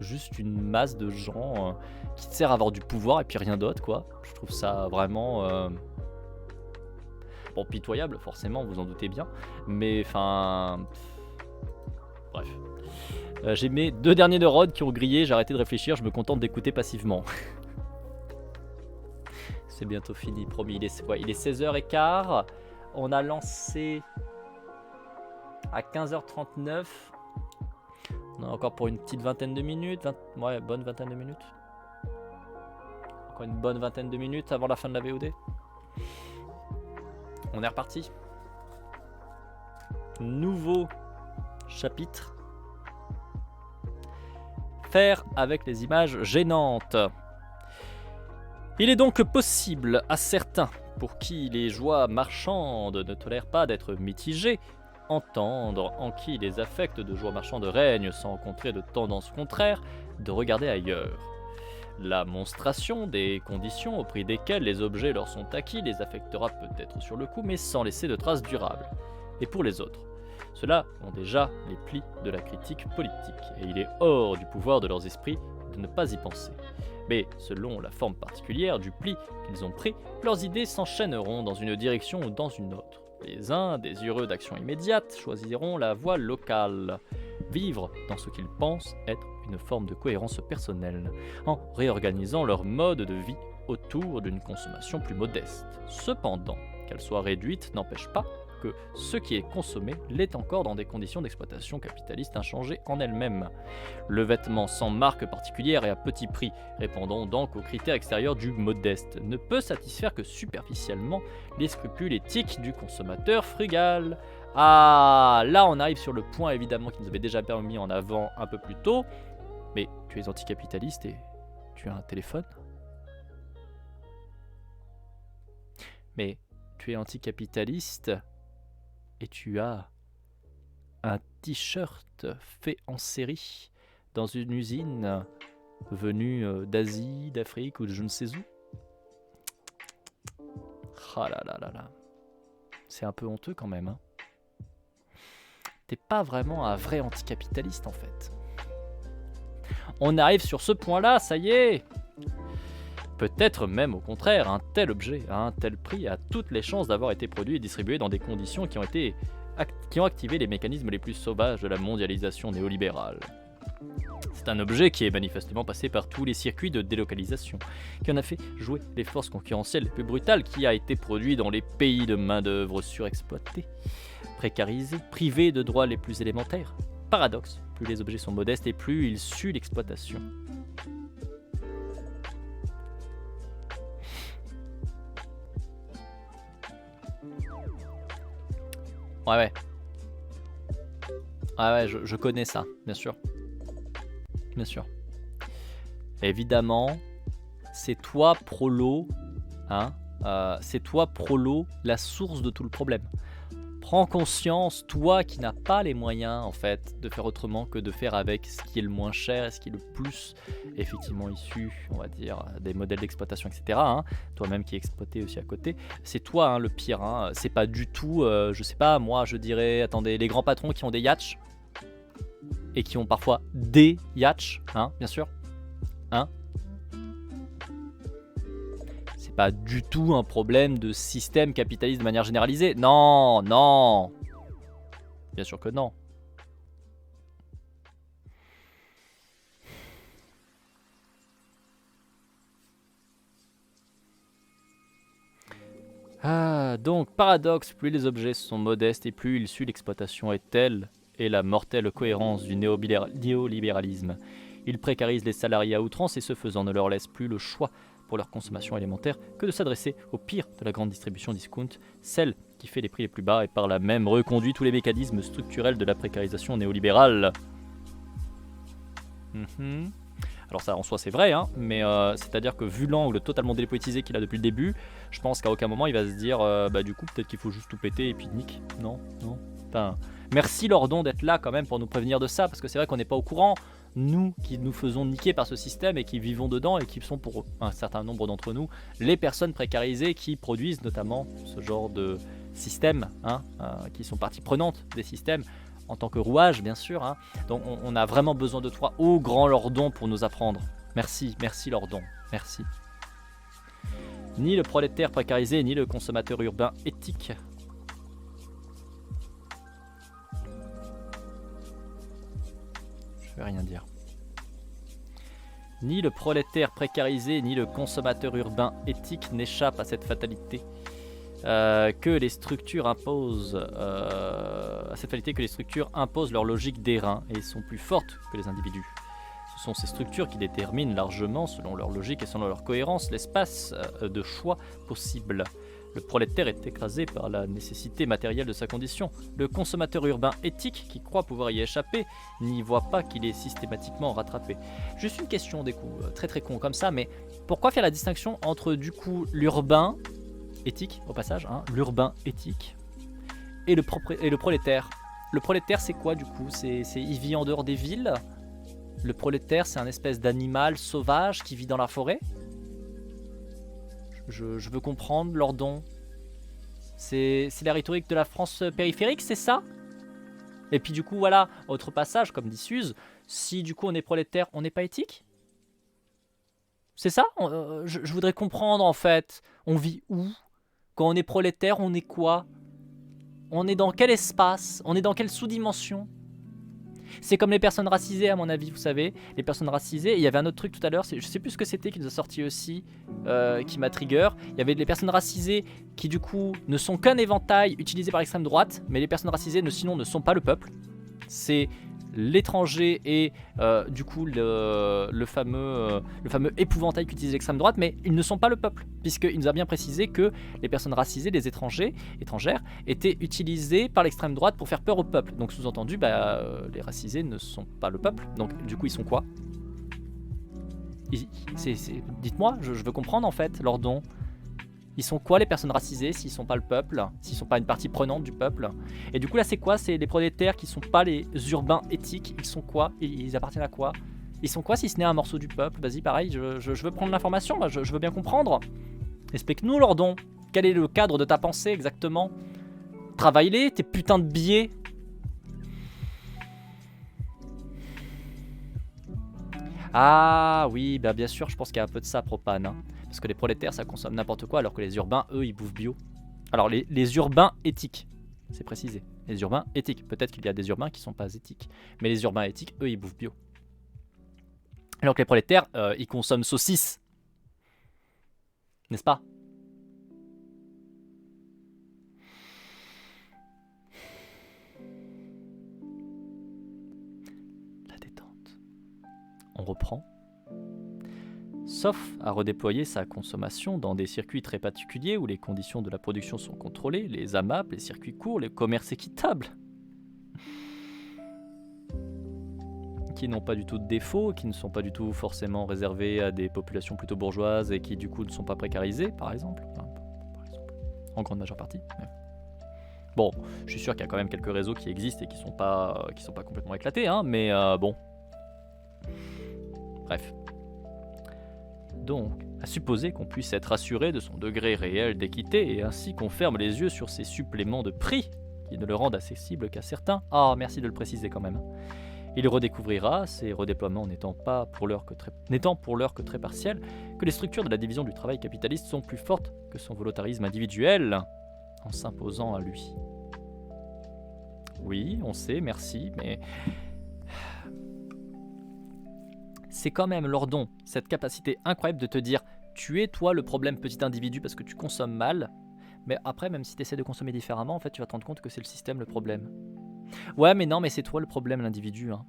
juste une masse de gens qui te sert à avoir du pouvoir et puis rien d'autre, quoi. Je trouve ça vraiment bon, pitoyable, forcément, vous en doutez bien, mais enfin, bref. J'ai mes 2 derniers neurones qui ont grillé, j'ai arrêté de réfléchir, je me contente d'écouter passivement. C'est bientôt fini, promis. Il est 16h15. On a lancé à 15h39. On a encore pour une petite vingtaine de minutes. Ouais, bonne vingtaine de minutes. Encore une bonne vingtaine de minutes avant la fin de la VOD. On est reparti. Nouveau chapitre. Faire avec les images gênantes. Il est donc possible à certains, pour qui les joies marchandes ne tolèrent pas d'être mitigées, entendre en qui les affects de joie marchande règnent sans rencontrer de tendances contraires, de regarder ailleurs. La monstration des conditions au prix desquelles les objets leur sont acquis les affectera peut-être sur le coup, mais sans laisser de traces durables. Et pour les autres, ceux-là ont déjà les plis de la critique politique, et il est hors du pouvoir de leurs esprits de ne pas y penser. Mais selon la forme particulière du pli qu'ils ont pris, leurs idées s'enchaîneront dans une direction ou dans une autre. Les uns, désireux d'action immédiate, choisiront la voie locale. Vivre dans ce qu'ils pensent être une forme de cohérence personnelle, en réorganisant leur mode de vie autour d'une consommation plus modeste. Cependant, qu'elle soit réduite n'empêche pas que ce qui est consommé l'est encore dans des conditions d'exploitation capitaliste inchangées en elles-mêmes. Le vêtement sans marque particulière et à petit prix, répondant donc aux critères extérieurs du modeste, ne peut satisfaire que superficiellement les scrupules éthiques du consommateur frugal. Ah, là on arrive sur le point évidemment qui nous avait déjà mis en avant un peu plus tôt, mais tu es anticapitaliste et tu as un téléphone ? Mais tu es anticapitaliste et tu as un t-shirt fait en série dans une usine venue d'Asie, d'Afrique ou de je ne sais où. Ah là là là là. C'est un peu honteux quand même. Hein. T'es pas vraiment un vrai anticapitaliste en fait. On arrive sur ce point-là, ça y est. Peut-être même au contraire, un tel objet, à un tel prix, a toutes les chances d'avoir été produit et distribué dans des conditions qui ont activé les mécanismes les plus sauvages de la mondialisation néolibérale. C'est un objet qui est manifestement passé par tous les circuits de délocalisation, qui en a fait jouer les forces concurrentielles les plus brutales, qui a été produit dans les pays de main-d'œuvre surexploitée, précarisés, privés de droits les plus élémentaires. Paradoxe, plus les objets sont modestes et plus ils suent l'exploitation. Ouais. Ouais, je connais ça, bien sûr. Bien sûr. Évidemment, c'est toi, Prolo, hein, c'est toi, Prolo, la source de tout le problème. Prends conscience, toi qui n'as pas les moyens, en fait, de faire autrement que de faire avec ce qui est le moins cher et ce qui est le plus, effectivement, issu, on va dire, des modèles d'exploitation, etc. Hein, toi-même qui es exploité aussi à côté. C'est toi, hein, le pire. Hein, c'est pas du tout, je sais pas, moi, je dirais, attendez, les grands patrons qui ont des yachts et qui ont parfois des yachts, hein, bien sûr. Hein ? Pas du tout un problème de système capitaliste de manière généralisée. Non, non. Bien sûr que non. Ah, donc, paradoxe, plus les objets sont modestes et plus ils suent l'exploitation est telle et la mortelle cohérence du néolibéralisme. Ils précarisent les salariés à outrance et ce faisant ne leur laissent plus le choix pour leur consommation élémentaire que de s'adresser au pire de la grande distribution discount, celle qui fait les prix les plus bas et par là même reconduit tous les mécanismes structurels de la précarisation néolibérale. Alors ça en soi c'est vrai, hein, mais c'est-à-dire que vu l'angle totalement dépolitisé qu'il a depuis le début, je pense qu'à aucun moment il va se dire bah du coup peut-être qu'il faut juste tout péter et puis nique. Non. Enfin, merci Lordon d'être là quand même pour nous prévenir de ça, parce que c'est vrai qu'on n'est pas au courant, nous qui nous faisons niquer par ce système et qui vivons dedans et qui sont pour un certain nombre d'entre nous les personnes précarisées qui produisent notamment ce genre de système, hein, qui sont partie prenante des systèmes en tant que rouage bien sûr, hein. Donc on a vraiment besoin de toi, ô grand Lordon, pour nous apprendre. Merci Lordon, merci. Ni le prolétaire précarisé, ni le consommateur urbain éthique. Je vais rien dire. Ni le prolétaire précarisé, ni le consommateur urbain éthique n'échappent à cette fatalité. Que les structures imposent leur logique d'airain et sont plus fortes que les individus. Ce sont ces structures qui déterminent largement, selon leur logique et selon leur cohérence, l'espace de choix possible. Le prolétaire est écrasé par la nécessité matérielle de sa condition. Le consommateur urbain éthique, qui croit pouvoir y échapper, n'y voit pas qu'il est systématiquement rattrapé. Juste une question des coups, très très con comme ça, mais pourquoi faire la distinction entre du coup l'urbain éthique, au passage, hein, l'urbain éthique, et le prolétaire. Le prolétaire, c'est quoi du coup? Il vit en dehors des villes? Le prolétaire, c'est un espèce d'animal sauvage qui vit dans la forêt? Je veux comprendre, Lordon. C'est la rhétorique de la France périphérique, c'est ça? Et puis du coup, voilà, autre passage, comme dit Suze, si du coup on est prolétaire, on n'est pas éthique? C'est ça? Je voudrais comprendre en fait. On vit où? Quand on est prolétaire, on est quoi? On est dans quel espace? On est dans quelle sous-dimension? C'est comme les personnes racisées, à mon avis, vous savez. Les personnes racisées, il y avait un autre truc tout à l'heure, je sais plus ce que c'était qui nous a sorti aussi, qui m'a trigger. Il y avait les personnes racisées qui, du coup, ne sont qu'un éventail utilisé par l'extrême droite, mais les personnes racisées, sinon, ne sont pas le peuple. C'est l'étranger et du coup le fameux épouvantail qu'utilise l'extrême droite, mais ils ne sont pas le peuple, puisqu'il nous a bien précisé que les personnes racisées, les étrangères, étaient utilisées par l'extrême droite pour faire peur au peuple. Donc sous-entendu, les racisés ne sont pas le peuple, donc du coup ils sont quoi? Dites-moi, je veux comprendre en fait, Lordon. Ils sont quoi les personnes racisées s'ils sont pas le peuple, s'ils sont pas une partie prenante du peuple? Et du coup là c'est quoi? C'est les prolétaires qui sont pas les urbains éthiques, ils sont quoi? Ils appartiennent à quoi? Ils sont quoi si ce n'est un morceau du peuple? Vas-y pareil, je veux prendre l'information, je veux bien comprendre. Explique-nous Lordon, quel est le cadre de ta pensée exactement? Travaille-les, tes putains de billets. Ah oui, bah bien sûr, je pense qu'il y a un peu de ça, Propane, hein. Parce que les prolétaires, ça consomme n'importe quoi, alors que les urbains, eux, ils bouffent bio. Alors, les urbains éthiques, c'est précisé. Les urbains éthiques. Peut-être qu'il y a des urbains qui sont pas éthiques. Mais les urbains éthiques, eux, ils bouffent bio. Alors que les prolétaires, ils consomment saucisses. N'est-ce pas? La détente. On reprend. Sauf à redéployer sa consommation dans des circuits très particuliers où les conditions de la production sont contrôlées, les AMAP, les circuits courts, les commerces équitables, qui n'ont pas du tout de défauts, qui ne sont pas du tout forcément réservés à des populations plutôt bourgeoises et qui du coup ne sont pas précarisées, par exemple, en grande majeure partie. Mais... Bon, je suis sûr qu'il y a quand même quelques réseaux qui existent et qui sont pas complètement éclatés, hein, mais bon. Bref. Donc, à supposer qu'on puisse être assuré de son degré réel d'équité et ainsi qu'on ferme les yeux sur ces suppléments de prix qui ne le rendent accessible qu'à certains. Ah, merci de le préciser quand même. Il redécouvrira, ces redéploiements n'étant pour l'heure que très partiels, que les structures de la division du travail capitaliste sont plus fortes que son volontarisme individuel en s'imposant à lui. Oui, on sait, merci, mais... C'est quand même, Lordon, cette capacité incroyable de te dire « Tu es toi le problème petit individu parce que tu consommes mal », mais après, même si tu essaies de consommer différemment, en fait, tu vas te rendre compte que c'est le système le problème. Ouais, mais non, mais c'est toi le problème, l'individu. Hein.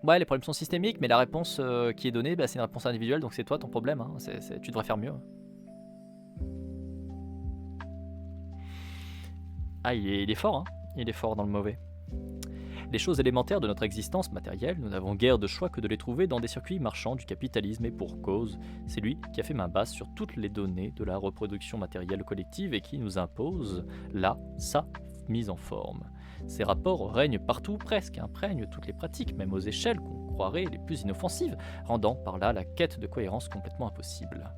Ouais, les problèmes sont systémiques, mais la réponse qui est donnée, bah, c'est une réponse individuelle, donc c'est toi ton problème. Hein. Tu devrais faire mieux. Ah, il est fort, hein. Il est fort dans le mauvais. Les choses élémentaires de notre existence matérielle, nous n'avons guère de choix que de les trouver dans des circuits marchands du capitalisme, et pour cause, c'est lui qui a fait main basse sur toutes les données de la reproduction matérielle collective et qui nous impose, là, sa mise en forme. Ces rapports règnent partout presque, imprègnent toutes les pratiques, même aux échelles qu'on croirait les plus inoffensives, rendant par là la quête de cohérence complètement impossible.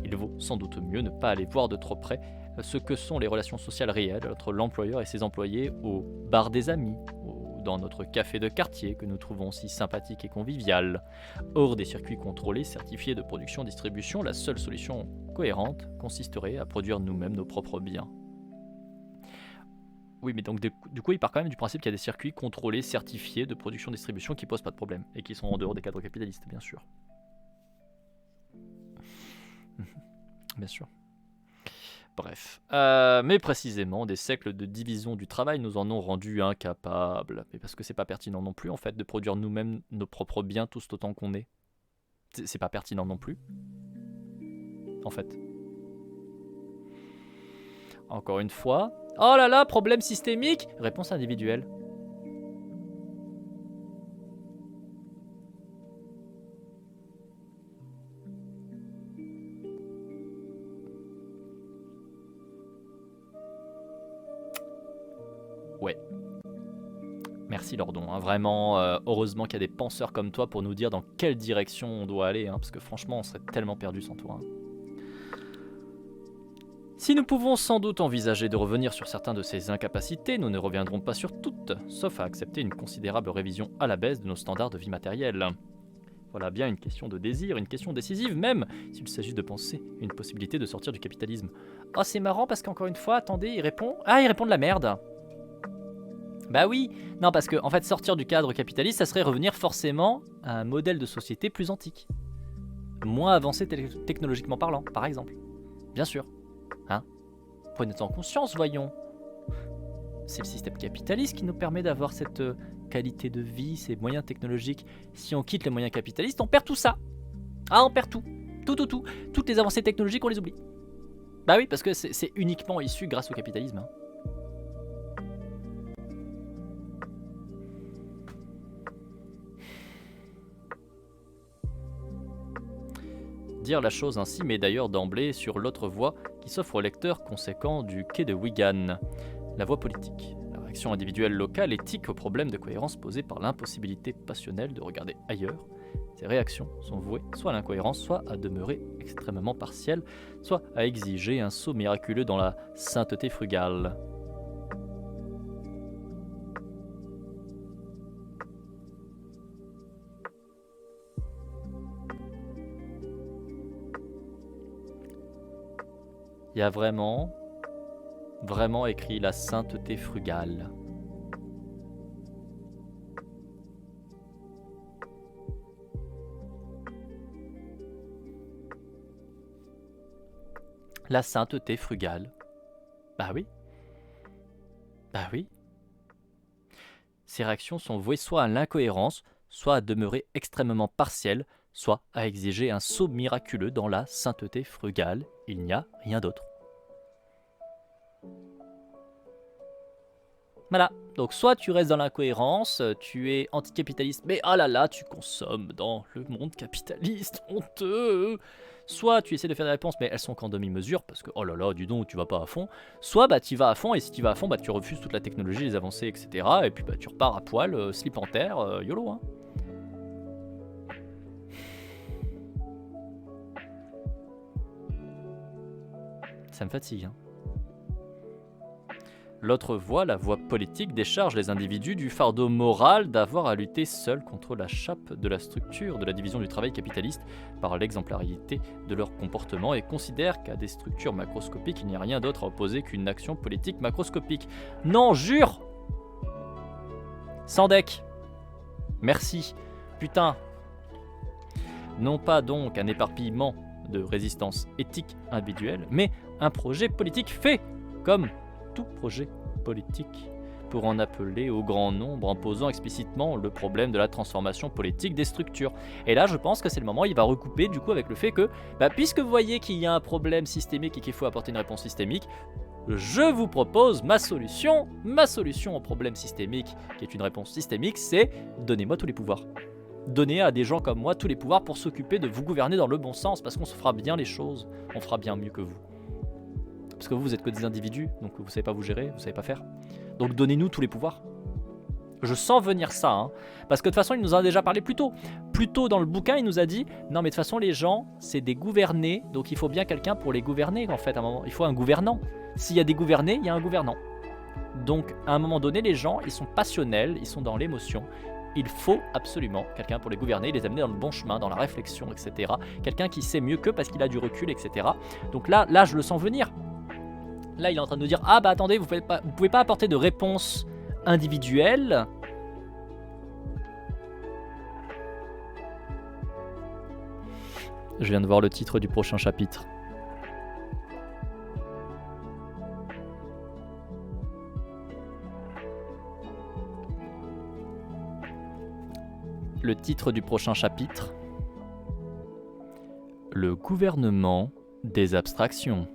Il vaut sans doute mieux ne pas aller voir de trop près ce que sont les relations sociales réelles entre l'employeur et ses employés au bar des amis, dans notre café de quartier que nous trouvons si sympathique et convivial. Hors des circuits contrôlés, certifiés de production-distribution, la seule solution cohérente consisterait à produire nous-mêmes nos propres biens. Oui, mais donc du coup, il part quand même du principe qu'il y a des circuits contrôlés, certifiés de production-distribution qui posent pas de problème et qui sont en dehors des cadres capitalistes, bien sûr. Bien sûr. Bref. Mais précisément, des siècles de division du travail nous en ont rendus incapables. Mais parce que c'est pas pertinent non plus, en fait, de produire nous-mêmes nos propres biens tous autant qu'on est. C'est pas pertinent non plus. En fait. Encore une fois. Oh là là, problème systémique. Réponse individuelle. Ouais. Merci Lordon, hein. Vraiment, heureusement qu'il y a des penseurs comme toi pour nous dire dans quelle direction on doit aller, hein, parce que franchement on serait tellement perdus sans toi. Hein. Si nous pouvons sans doute envisager de revenir sur certaines de ces incapacités, nous ne reviendrons pas sur toutes, sauf à accepter une considérable révision à la baisse de nos standards de vie matérielle. Voilà bien une question de désir, une question décisive même, s'il s'agit de penser une possibilité de sortir du capitalisme. Oh c'est marrant parce qu'encore une fois, attendez, il répond... Ah, il répond de la merde. Bah oui, non parce que en fait sortir du cadre capitaliste, ça serait revenir forcément à un modèle de société plus antique. Moins avancé technologiquement parlant, par exemple. Bien sûr. Hein? Prenez-en conscience, voyons. C'est le système capitaliste qui nous permet d'avoir cette qualité de vie, ces moyens technologiques. Si on quitte les moyens capitalistes, on perd tout ça. Ah, on perd tout. Tout. Toutes les avancées technologiques, on les oublie. Bah oui, parce que c'est uniquement issu grâce au capitalisme. Hein. Dire la chose ainsi, mais d'ailleurs d'emblée sur l'autre voie qui s'offre au lecteur conséquent du quai de Wigan, la voie politique. La réaction individuelle locale éthique au problème de cohérence posé par l'impossibilité passionnelle de regarder ailleurs. Ces réactions sont vouées soit à l'incohérence, soit à demeurer extrêmement partielles, soit à exiger un saut miraculeux dans la sainteté frugale. Il y a vraiment écrit la sainteté frugale. La sainteté frugale. Bah oui. Bah oui. Ces réactions sont vouées soit à l'incohérence, soit à demeurer extrêmement partielles, soit à exiger un saut miraculeux dans la sainteté frugale. Il n'y a rien d'autre. Voilà, donc soit tu restes dans l'incohérence, tu es anticapitaliste, mais ah là là, tu consommes dans le monde capitaliste, honteux. Soit tu essaies de faire des réponses, mais elles sont qu'en demi-mesure, parce que oh là là, dis donc, tu vas pas à fond. Soit bah tu vas à fond, et si tu vas à fond, bah tu refuses toute la technologie, les avancées, etc. Et puis bah tu repars à poil, slip en terre, YOLO, hein. Ça me fatigue, hein. L'autre voie, la voie politique, décharge les individus du fardeau moral d'avoir à lutter seuls contre la chape de la structure de la division du travail capitaliste par l'exemplarité de leur comportement et considère qu'à des structures macroscopiques, il n'y a rien d'autre à opposer qu'une action politique macroscopique. Non, jure! Sandek. Merci. Putain. Non pas donc un éparpillement de résistance éthique individuelle, mais un projet politique fait comme tout projet politique pour en appeler au grand nombre en posant explicitement le problème de la transformation politique des structures. Et là, je pense que c'est le moment où il va recouper du coup avec le fait que, puisque vous voyez qu'il y a un problème systémique et qu'il faut apporter une réponse systémique, je vous propose ma solution au problème systémique, qui est une réponse systémique, c'est donnez-moi tous les pouvoirs. Donnez à des gens comme moi tous les pouvoirs pour s'occuper de vous gouverner dans le bon sens, parce qu'on se fera bien les choses, on fera bien mieux que vous. Parce que vous êtes que des individus, donc vous savez pas vous gérer, vous savez pas faire. Donc donnez-nous tous les pouvoirs. Je sens venir ça, hein, parce que de toute façon il nous en a déjà parlé plus tôt. Plus tôt dans le bouquin il nous a dit, non mais de toute façon les gens c'est des gouvernés, donc il faut bien quelqu'un pour les gouverner en fait à un moment. Il faut un gouvernant. S'il y a des gouvernés, il y a un gouvernant. Donc à un moment donné les gens ils sont passionnels, ils sont dans l'émotion. Il faut absolument quelqu'un pour les gouverner, les amener dans le bon chemin, dans la réflexion, etc. Quelqu'un qui sait mieux qu'eux parce qu'il a du recul, etc. Donc là je le sens venir. Là, il est en train de nous dire, attendez, vous pouvez pas apporter de réponse individuelle. Je viens de voir le titre du prochain chapitre. Le titre du prochain chapitre. Le gouvernement des abstractions.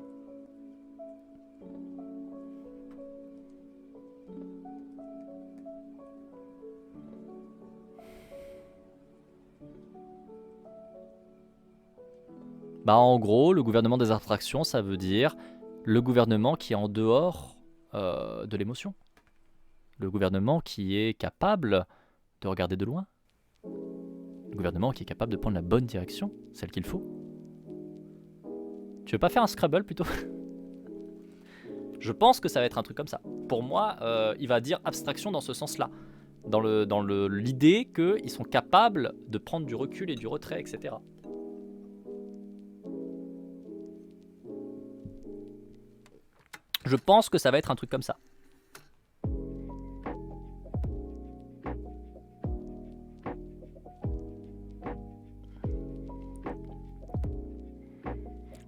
En gros, le gouvernement des abstractions, ça veut dire le gouvernement qui est en dehors de l'émotion. Le gouvernement qui est capable de regarder de loin. Le gouvernement qui est capable de prendre la bonne direction, celle qu'il faut. Tu veux pas faire un Scrabble plutôt? Je pense que ça va être un truc comme ça. Pour moi, il va dire abstraction dans ce sens-là. Dans l'idée qu'ils sont capables de prendre du recul et du retrait, etc. Je pense que ça va être un truc comme ça.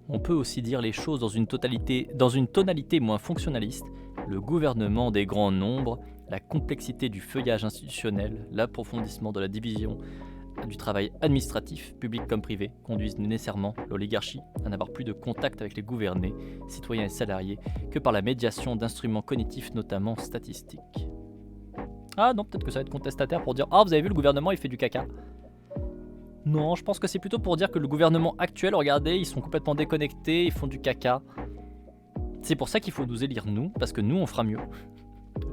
On peut aussi dire les choses dans une tonalité moins fonctionnaliste. Le gouvernement des grands nombres, la complexité du feuillage institutionnel, l'approfondissement de la division du travail administratif, public comme privé, conduisent nécessairement l'oligarchie à n'avoir plus de contact avec les gouvernés, citoyens et salariés, que par la médiation d'instruments cognitifs, notamment statistiques. Ah non, peut-être que ça va être contestataire pour dire « Ah, vous avez vu, le gouvernement, il fait du caca ». Non, je pense que c'est plutôt pour dire que le gouvernement actuel, regardez, ils sont complètement déconnectés, ils font du caca. C'est pour ça qu'il faut nous élire nous, parce que nous, on fera mieux.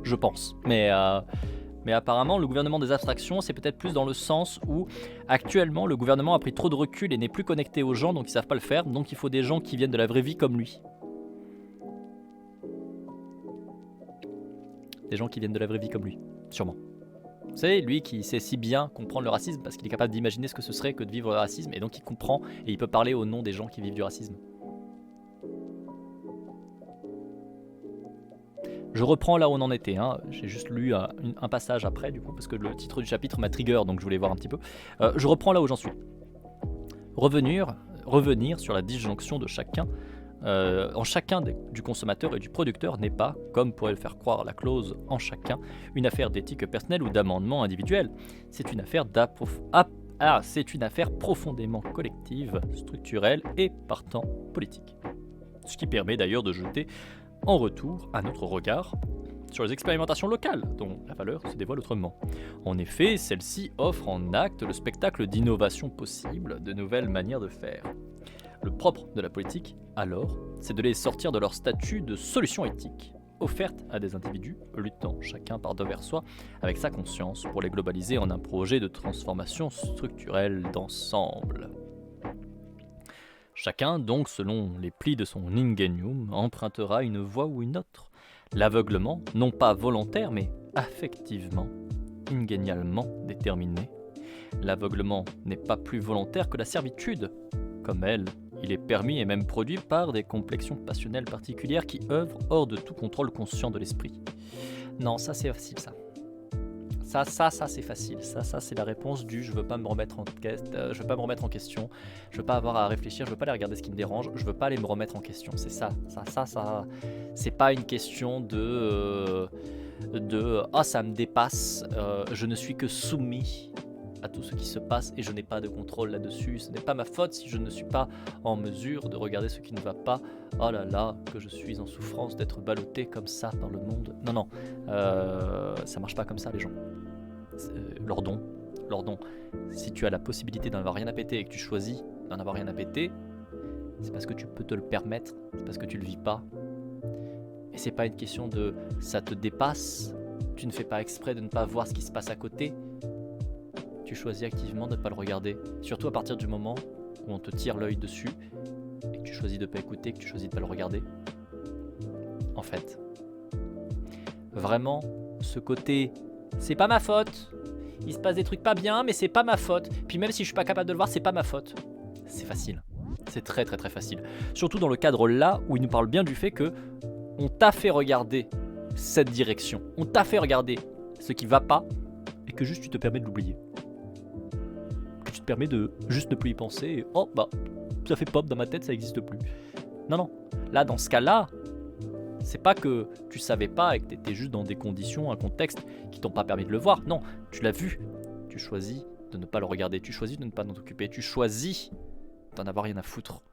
Je pense. Mais apparemment, le gouvernement des abstractions, c'est peut-être plus dans le sens où, actuellement, le gouvernement a pris trop de recul et n'est plus connecté aux gens, donc ils savent pas le faire, donc il faut des gens qui viennent de la vraie vie comme lui. Des gens qui viennent de la vraie vie comme lui, sûrement. Vous savez, lui qui sait si bien comprendre le racisme, parce qu'il est capable d'imaginer ce que ce serait que de vivre le racisme, et donc il comprend, et il peut parler au nom des gens qui vivent du racisme. Je reprends là où on en était, hein. J'ai juste lu un passage après du coup, parce que le titre du chapitre m'a trigger, donc je voulais voir un petit peu. Je reprends là où j'en suis. Revenir sur la disjonction de chacun, en chacun du consommateur et du producteur n'est pas, comme pourrait le faire croire la clause en chacun, une affaire d'éthique personnelle ou d'amendement individuel. C'est une affaire c'est une affaire profondément collective, structurelle et partant politique. Ce qui permet d'ailleurs de jeter en retour un autre regard sur les expérimentations locales, dont la valeur se dévoile autrement. En effet, celles-ci offrent en acte le spectacle d'innovations possibles, de nouvelles manières de faire. Le propre de la politique, alors, c'est de les sortir de leur statut de solution éthique, offerte à des individus luttant chacun par devers soi avec sa conscience pour les globaliser en un projet de transformation structurelle d'ensemble. Chacun, donc, selon les plis de son ingenium, empruntera une voie ou une autre. L'aveuglement, non pas volontaire, mais affectivement, ingénialement déterminé. L'aveuglement n'est pas plus volontaire que la servitude. Comme elle, il est permis et même produit par des complexions passionnelles particulières qui œuvrent hors de tout contrôle conscient de l'esprit. Non, ça c'est facile, ça. Ça c'est facile. Ça c'est la réponse du je veux pas me remettre en question, je veux pas avoir à réfléchir, je veux pas aller regarder ce qui me dérange, je veux pas aller me remettre en question. C'est ça. C'est pas une question de de « Ah, ça me dépasse, je ne suis que soumis à tout ce qui se passe et je n'ai pas de contrôle là-dessus. Ce n'est pas ma faute si je ne suis pas en mesure de regarder ce qui ne va pas. Oh là là, que je suis en souffrance d'être ballotté comme ça par le monde. » Non, ça marche pas comme ça les gens. Lordon, si tu as la possibilité d'en avoir rien à péter et que tu choisis d'en avoir rien à péter, c'est parce que tu peux te le permettre, c'est parce que tu le vis pas. Et c'est pas une question de ça te dépasse, tu ne fais pas exprès de ne pas voir ce qui se passe à côté. Tu choisis activement de ne pas le regarder, surtout à partir du moment où on te tire l'œil dessus et que tu choisis de ne pas écouter, que tu choisis de ne pas le regarder. En fait, vraiment, ce côté, c'est pas ma faute, il se passe des trucs pas bien, mais c'est pas ma faute, puis même si je suis pas capable de le voir, c'est pas ma faute. C'est facile, c'est très très très facile. Surtout dans le cadre là où il nous parle bien du fait que on t'a fait regarder cette direction, on t'a fait regarder ce qui va pas et que juste tu te permets de l'oublier. Tu te permets de juste ne plus y penser et oh bah ça fait pop dans ma tête, ça n'existe plus. Non, là dans ce cas-là, c'est pas que tu savais pas et que tu étais juste dans des conditions, un contexte qui t'ont pas permis de le voir. Non, tu l'as vu, tu choisis de ne pas le regarder, tu choisis de ne pas t'en occuper, tu choisis d'en avoir rien à foutre.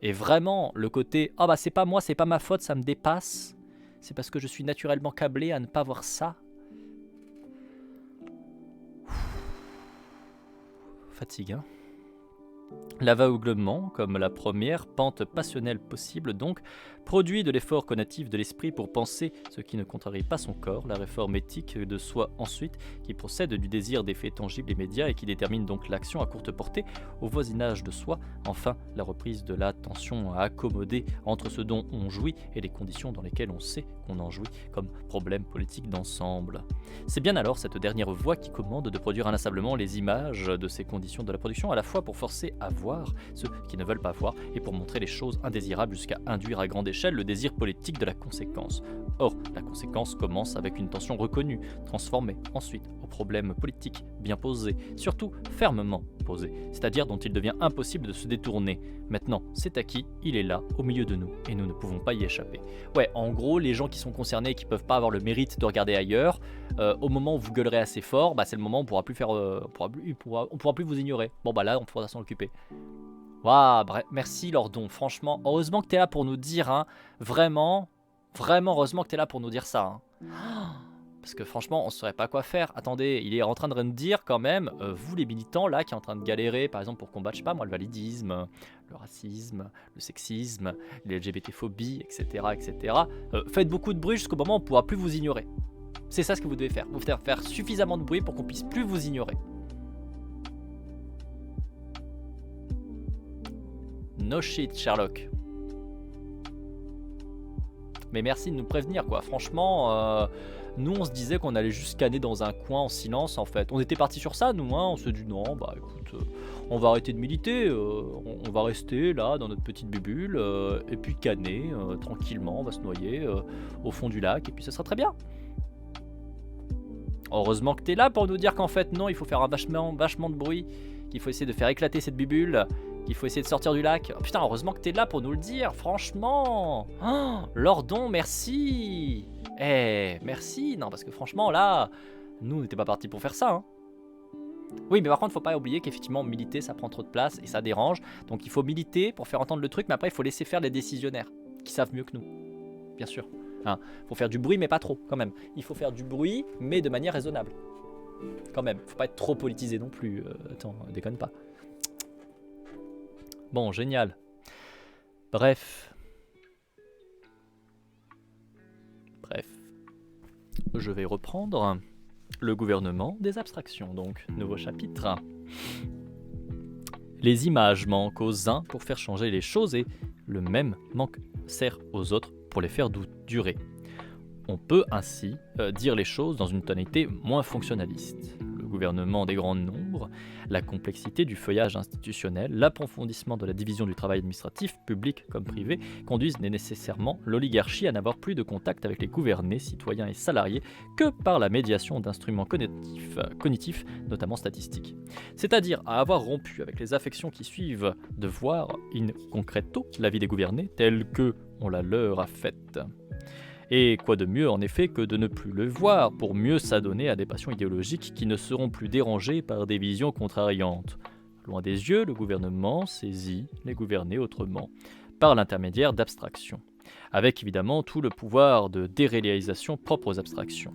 Et vraiment, le côté « Ah bah c'est pas moi, c'est pas ma faute, ça me dépasse », c'est parce que je suis naturellement câblé à ne pas voir ça. Fatigue, hein. L'aveuglement, comme la première pente passionnelle possible donc, produit de l'effort cognitif de l'esprit pour penser ce qui ne contrarie pas son corps, la réforme éthique de soi ensuite, qui procède du désir d'effets tangibles et immédiats et qui détermine donc l'action à courte portée au voisinage de soi, enfin la reprise de la tension à accommoder entre ce dont on jouit et les conditions dans lesquelles on sait qu'on en jouit comme problème politique d'ensemble. C'est bien alors cette dernière voie qui commande de produire inlassablement les images de ces conditions de la production, à la fois pour forcer à voir ceux qui ne veulent pas voir et pour montrer les choses indésirables jusqu'à induire à grande échelle le désir politique de la conséquence. Or, la conséquence commence avec une tension reconnue, transformée ensuite au problème politique bien posé, surtout fermement posé, c'est-à-dire dont il devient impossible de se détourner. Maintenant, c'est acquis, il est là, au milieu de nous, et nous ne pouvons pas y échapper. Ouais, en gros, les gens qui sont concernés et qui peuvent pas avoir le mérite de regarder ailleurs, au moment où vous gueulerez assez fort, bah c'est le moment où on pourra plus faire, on pourra plus vous ignorer. Bon bah là, on pourra s'en occuper. Waouh, merci Lordon, franchement, heureusement que t'es là pour nous dire, hein, vraiment, heureusement que t'es là pour nous dire ça. Hein. Parce que franchement, on ne saurait pas quoi faire. Attendez, il est en train de nous dire quand même, vous les militants là, qui sont en train de galérer, par exemple pour combattre, je sais pas moi, le validisme, le racisme, le sexisme, les LGBT-phobies, etc. Faites beaucoup de bruit jusqu'au moment où on ne pourra plus vous ignorer. C'est ça ce que vous devez faire. Vous devez faire suffisamment de bruit pour qu'on puisse plus vous ignorer. No shit, Sherlock. Mais merci de nous prévenir, quoi. Franchement, nous, on se disait qu'on allait juste scanner dans un coin en silence, en fait. On était parti sur ça, nous, hein. On se dit, non, bah écoute, on va arrêter de militer. On va rester là, dans notre petite bulle, et puis canner, tranquillement. On va se noyer au fond du lac, et puis ça sera très bien. Heureusement que t'es là pour nous dire qu'en fait, non, il faut faire un vachement de bruit, qu'il faut essayer de faire éclater cette bulle, qu'il faut essayer de sortir du lac. Oh, putain, heureusement que t'es là pour nous le dire, franchement. Oh, Lordon, merci. Merci. Non, parce que franchement, là, nous, on n'était pas partis pour faire ça. Hein. Oui, mais par contre, faut pas oublier qu'effectivement, militer, ça prend trop de place et ça dérange. Donc, il faut militer pour faire entendre le truc, mais après, il faut laisser faire les décisionnaires qui savent mieux que nous. Bien sûr. Hein. Faut faire du bruit, mais pas trop, quand même. Il faut faire du bruit, mais de manière raisonnable. Quand même. Faut pas être trop politisé non plus. Attends, déconne pas. Bon, génial. Bref. Je vais reprendre le gouvernement des abstractions, donc, nouveau chapitre. Les images manquent aux uns pour faire changer les choses et le même manque sert aux autres pour les faire durer. On peut ainsi dire les choses dans une tonalité moins fonctionnaliste. Le gouvernement des grands nombres, la complexité du feuillage institutionnel, l'approfondissement de la division du travail administratif, public comme privé, conduisent nécessairement l'oligarchie à n'avoir plus de contact avec les gouvernés, citoyens et salariés que par la médiation d'instruments cognitifs, notamment statistiques. C'est-à-dire à avoir rompu avec les affections qui suivent de voir in concreto la vie des gouvernés telle que on la leur a faite. Et quoi de mieux en effet que de ne plus le voir pour mieux s'adonner à des passions idéologiques qui ne seront plus dérangées par des visions contrariantes. Loin des yeux, le gouvernement saisit les gouvernés autrement, par l'intermédiaire d'abstractions, avec évidemment tout le pouvoir de déréalisation propre aux abstractions.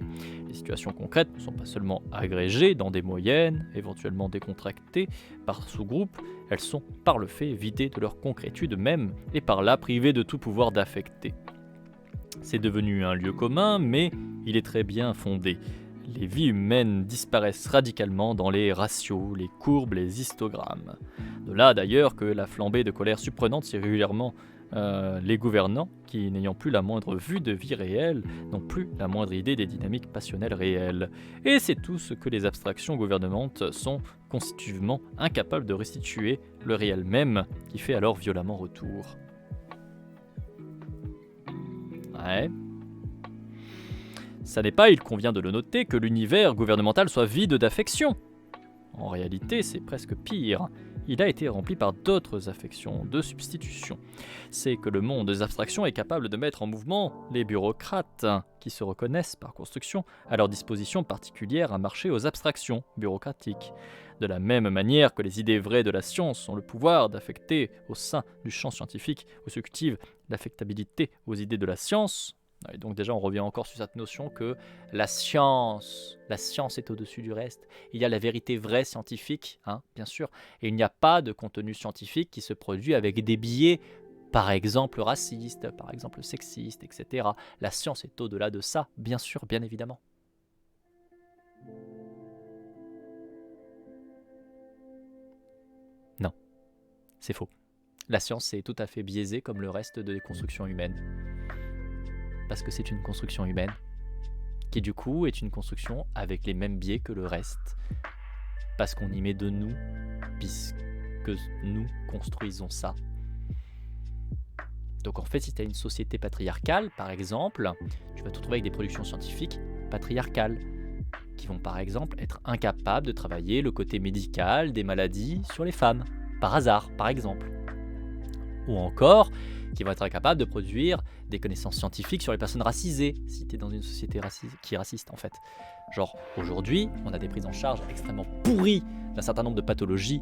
Les situations concrètes ne sont pas seulement agrégées dans des moyennes, éventuellement décontractées par sous-groupes, elles sont par le fait vidées de leur concrétude même et par là privées de tout pouvoir d'affecter. C'est devenu un lieu commun, mais il est très bien fondé. Les vies humaines disparaissent radicalement dans les ratios, les courbes, les histogrammes. De là d'ailleurs que la flambée de colère surprenante si régulièrement les gouvernants, qui n'ayant plus la moindre vue de vie réelle, n'ont plus la moindre idée des dynamiques passionnelles réelles. Et c'est tout ce que les abstractions gouvernementes sont constitutivement incapables de restituer, le réel même, qui fait alors violemment retour. Ouais. Ça n'est pas, il convient de le noter, que l'univers gouvernemental soit vide d'affection. En réalité, c'est presque pire. Il a été rempli par d'autres affections, de substitution. C'est que le monde des abstractions est capable de mettre en mouvement les bureaucrates, qui se reconnaissent par construction à leur disposition particulière à marcher aux abstractions bureaucratiques. De la même manière que les idées vraies de la science ont le pouvoir d'affecter au sein du champ scientifique où se cultive l'affectabilité aux idées de la science. Et donc déjà on revient encore sur cette notion que la science est au-dessus du reste. Il y a la vérité vraie scientifique, bien sûr, et il n'y a pas de contenu scientifique qui se produit avec des biais, par exemple racistes, par exemple sexistes, etc. La science est au-delà de ça, bien sûr, bien évidemment. Non, c'est faux. La science est tout à fait biaisée comme le reste des constructions humaines. Parce que c'est une construction humaine, qui du coup est une construction avec les mêmes biais que le reste, parce qu'on y met de nous, puisque nous construisons ça. Donc en fait, si tu as une société patriarcale, par exemple, tu vas te retrouver avec des productions scientifiques patriarcales, qui vont par exemple être incapables de travailler le côté médical des maladies sur les femmes, par hasard, par exemple. Ou encore, qui vont être incapables de produire des connaissances scientifiques sur les personnes racisées, si tu es dans une société qui est raciste en fait. Genre, aujourd'hui, on a des prises en charge extrêmement pourries d'un certain nombre de pathologies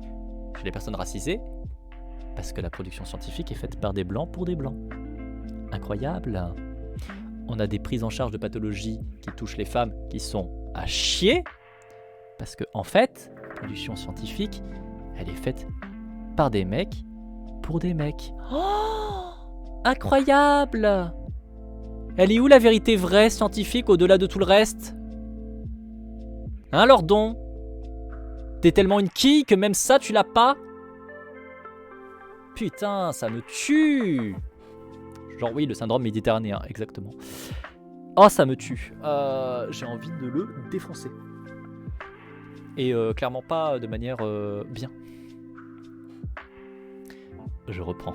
chez les personnes racisées, parce que la production scientifique est faite par des blancs pour des blancs. Incroyable. On a des prises en charge de pathologies qui touchent les femmes qui sont à chier, parce que en fait, la production scientifique, elle est faite par des mecs pour des mecs. Oh, incroyable! Elle est où la vérité vraie scientifique au-delà de tout le reste? Hein, Lordon? T'es tellement une quille que même ça tu l'as pas? Putain, ça me tue! Genre oui, le syndrome méditerranéen, exactement. Oh, ça me tue. J'ai envie de le défoncer. Et clairement pas de manière bien. Je reprends.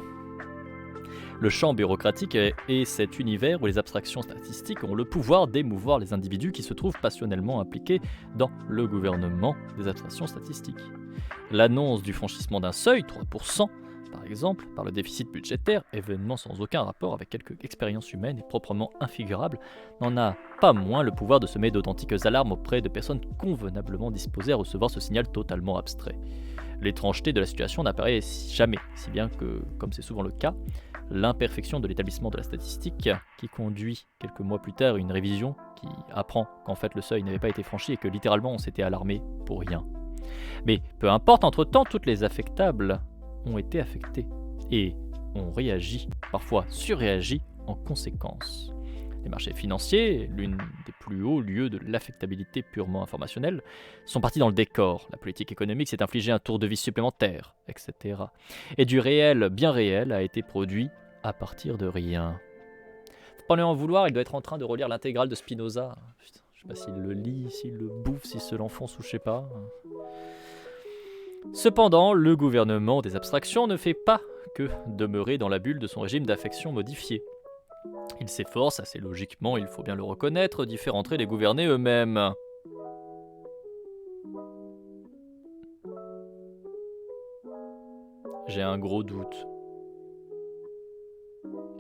Le champ bureaucratique est cet univers où les abstractions statistiques ont le pouvoir d'émouvoir les individus qui se trouvent passionnellement impliqués dans le gouvernement des abstractions statistiques. L'annonce du franchissement d'un seuil, 3%, par exemple, par le déficit budgétaire, événement sans aucun rapport avec quelque expérience humaine et proprement infigurable, n'en a pas moins le pouvoir de semer d'authentiques alarmes auprès de personnes convenablement disposées à recevoir ce signal totalement abstrait. L'étrangeté de la situation n'apparaît jamais, si bien que, comme c'est souvent le cas, l'imperfection de l'établissement de la statistique, qui conduit quelques mois plus tard à une révision qui apprend qu'en fait le seuil n'avait pas été franchi et que littéralement on s'était alarmé pour rien. Mais peu importe, entre-temps, toutes les affectables ont été affectées et ont réagi, parfois surréagi en conséquence. Les marchés financiers, l'une des plus hauts lieux de l'affectabilité purement informationnelle, sont partis dans le décor. La politique économique s'est infligée un tour de vis supplémentaire, etc. Et du réel, bien réel, a été produit à partir de rien. Faut pas lui en vouloir, il doit être en train de relire l'intégrale de Spinoza. Putain, je sais pas s'il le lit, s'il le bouffe, s'il se l'enfonce ou je sais pas. Cependant, le gouvernement des abstractions ne fait pas que demeurer dans la bulle de son régime d'affection modifié. Il s'efforce, assez logiquement, il faut bien le reconnaître, d'y faire entrer les gouvernés eux-mêmes. J'ai un gros doute.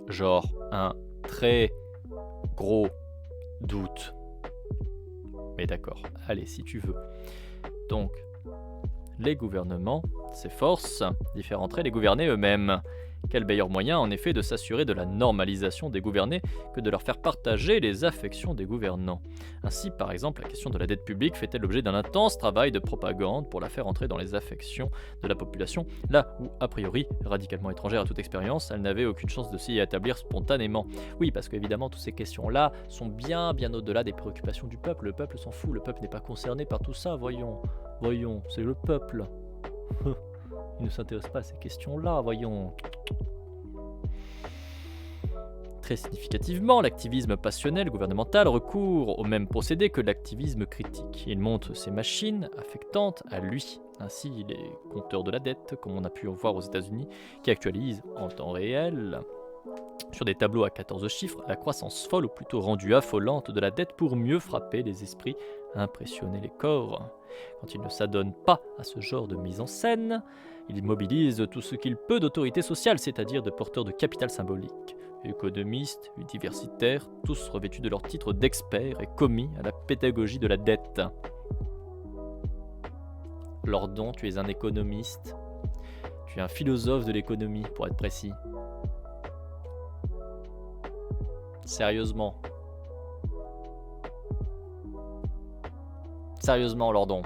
Genre un très Gros doute. Mais d'accord, allez si tu veux. Donc, les gouvernements s'efforcent d'y faire entrer les gouvernés eux-mêmes. Quel meilleur moyen en effet de s'assurer de la normalisation des gouvernés que de leur faire partager les affections des gouvernants. Ainsi, par exemple, la question de la dette publique fait-elle l'objet d'un intense travail de propagande pour la faire entrer dans les affections de la population, là où, a priori, radicalement étrangère à toute expérience, elle n'avait aucune chance de s'y établir spontanément. Oui, parce qu'évidemment, toutes ces questions-là sont bien au-delà des préoccupations du peuple. Le peuple s'en fout, le peuple n'est pas concerné par tout ça, voyons, c'est le peuple. Il ne s'intéresse pas à ces questions-là, voyons. Très significativement, l'activisme passionnel gouvernemental recourt au même procédé que l'activisme critique. Il monte ses machines affectantes à lui. Ainsi, les compteurs de la dette, comme on a pu en voir aux États-Unis, qui actualisent en temps réel, sur des tableaux à 14 chiffres, la croissance folle ou plutôt rendue affolante de la dette pour mieux frapper les esprits, impressionner les corps. Quand il ne s'adonne pas à ce genre de mise en scène, il mobilise tout ce qu'il peut d'autorité sociale, c'est-à-dire de porteurs de capital symbolique, économistes, universitaires, tous revêtus de leur titre d'experts et commis à la pédagogie de la dette. Lordon, tu es un économiste. Tu es un philosophe de l'économie, pour être précis. Sérieusement. Sérieusement, Lordon.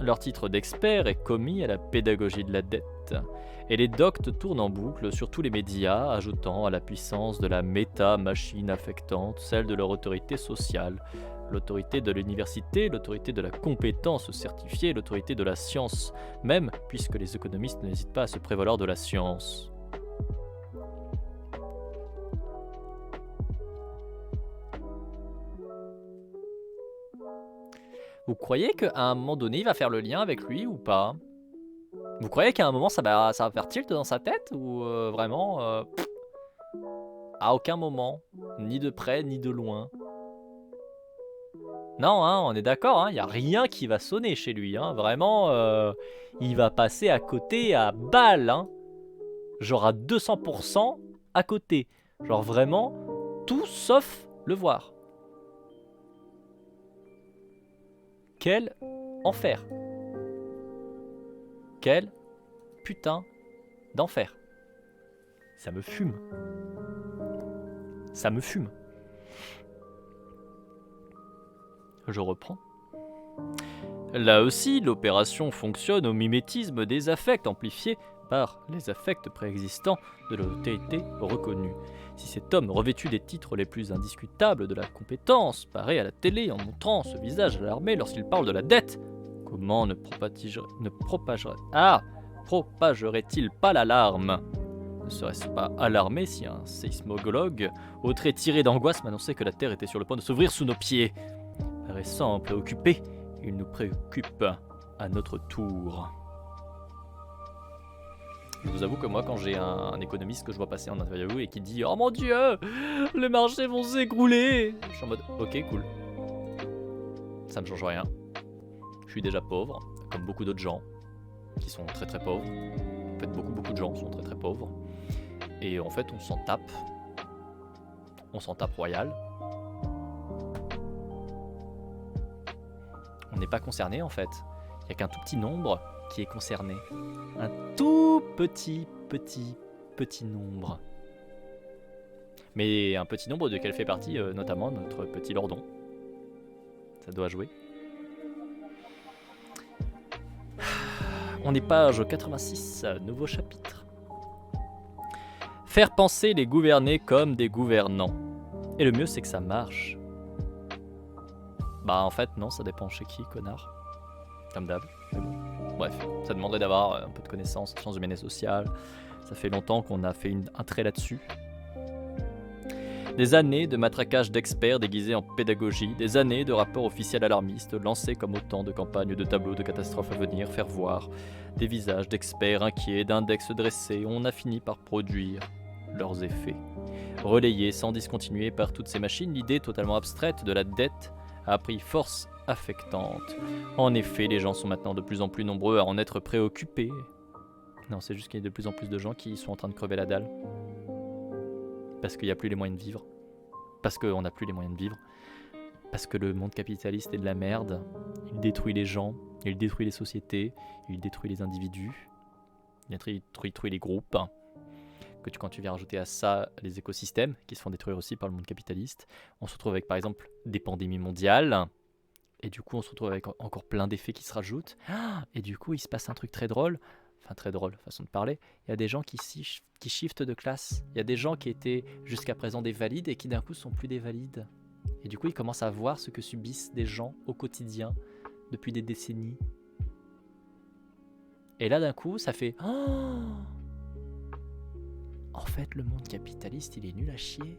Leur titre d'expert est commis à la pédagogie de la dette. Et les doctes tournent en boucle sur tous les médias, ajoutant à la puissance de la méta-machine affectante celle de leur autorité sociale, l'autorité de l'université, l'autorité de la compétence certifiée, l'autorité de la science, même puisque les économistes n'hésitent pas à se prévaloir de la science. Vous croyez qu'à un moment donné, il va faire le lien avec lui ou pas? Vous croyez qu'à un moment, ça va faire tilt dans sa tête? Ou vraiment, à aucun moment, ni de près, ni de loin? Non, hein, on est d'accord, il n'y a rien qui va sonner chez lui. Hein, vraiment, il va passer à côté à balle. Hein, genre à 200% à côté. Genre vraiment, tout sauf le voir. Quel enfer. Quel putain d'enfer. Ça me fume. Ça me fume. Je reprends. Là aussi, l'opération fonctionne au mimétisme des affects amplifiés par les affects préexistants de l'autorité reconnue. Si cet homme revêtu des titres les plus indiscutables de la compétence paraît à la télé en montrant ce visage alarmé lorsqu'il parle de la dette, comment ne propagerait-il pas l'alarme? Ne serait-ce pas alarmé si un sismologue, au trait tiré d'angoisse, m'annonçait que la Terre était sur le point de s'ouvrir sous nos pieds? Récent préoccupé, il nous préoccupe à notre tour. Je vous avoue que moi, quand j'ai un économiste que je vois passer en interview et qui dit « Oh mon Dieu, les marchés vont s'écrouler !» Je suis en mode « Ok, cool. Ça ne change rien. Je suis déjà pauvre, comme beaucoup d'autres gens qui sont très très pauvres. En fait, beaucoup de gens sont très très pauvres. Et en fait, on s'en tape. On s'en tape royal. On n'est pas concerné en fait. Il n'y a qu'un tout petit nombre qui est concerné. Un tout petit nombre. Mais un petit nombre duquel fait partie notamment notre petit Lordon. Ça doit jouer. On est page 86, nouveau chapitre. Faire penser les gouvernés comme des gouvernants. Et le mieux c'est que ça marche. Bah en fait non, ça dépend chez qui, connard. Comme d'hab. Bref, ça demanderait d'avoir un peu de connaissances, sciences humaines et sociales. Ça fait longtemps qu'on a fait un trait là-dessus. Des années de matraquage d'experts déguisés en pédagogie, des années de rapports officiels alarmistes lancés comme autant de campagnes de tableaux de catastrophes à venir, faire voir des visages d'experts inquiets, d'index dressés, on a fini par produire leurs effets. Relayés sans discontinuer par toutes ces machines, l'idée totalement abstraite de la dette a pris force affectante. En effet, les gens sont maintenant de plus en plus nombreux à en être préoccupés. Non, c'est juste qu'il y a de plus en plus de gens qui sont en train de crever la dalle. Parce qu'il n'y a plus les moyens de vivre. Parce qu'on n'a plus les moyens de vivre. Parce que le monde capitaliste est de la merde. Il détruit les gens, il détruit les sociétés, il détruit les individus, il détruit les groupes. Quand tu viens rajouter à ça les écosystèmes qui se font détruire aussi par le monde capitaliste, on se retrouve avec par exemple des pandémies mondiales. Et du coup, on se retrouve avec encore plein d'effets qui se rajoutent. Et du coup, il se passe un truc très drôle. Enfin, très drôle, façon de parler. Il y a des gens qui shiftent de classe. Il y a des gens qui étaient jusqu'à présent des valides et qui d'un coup sont plus des valides. Et du coup, ils commencent à voir ce que subissent des gens au quotidien depuis des décennies. Et là, d'un coup, ça fait... En fait, le monde capitaliste, il est nul à chier.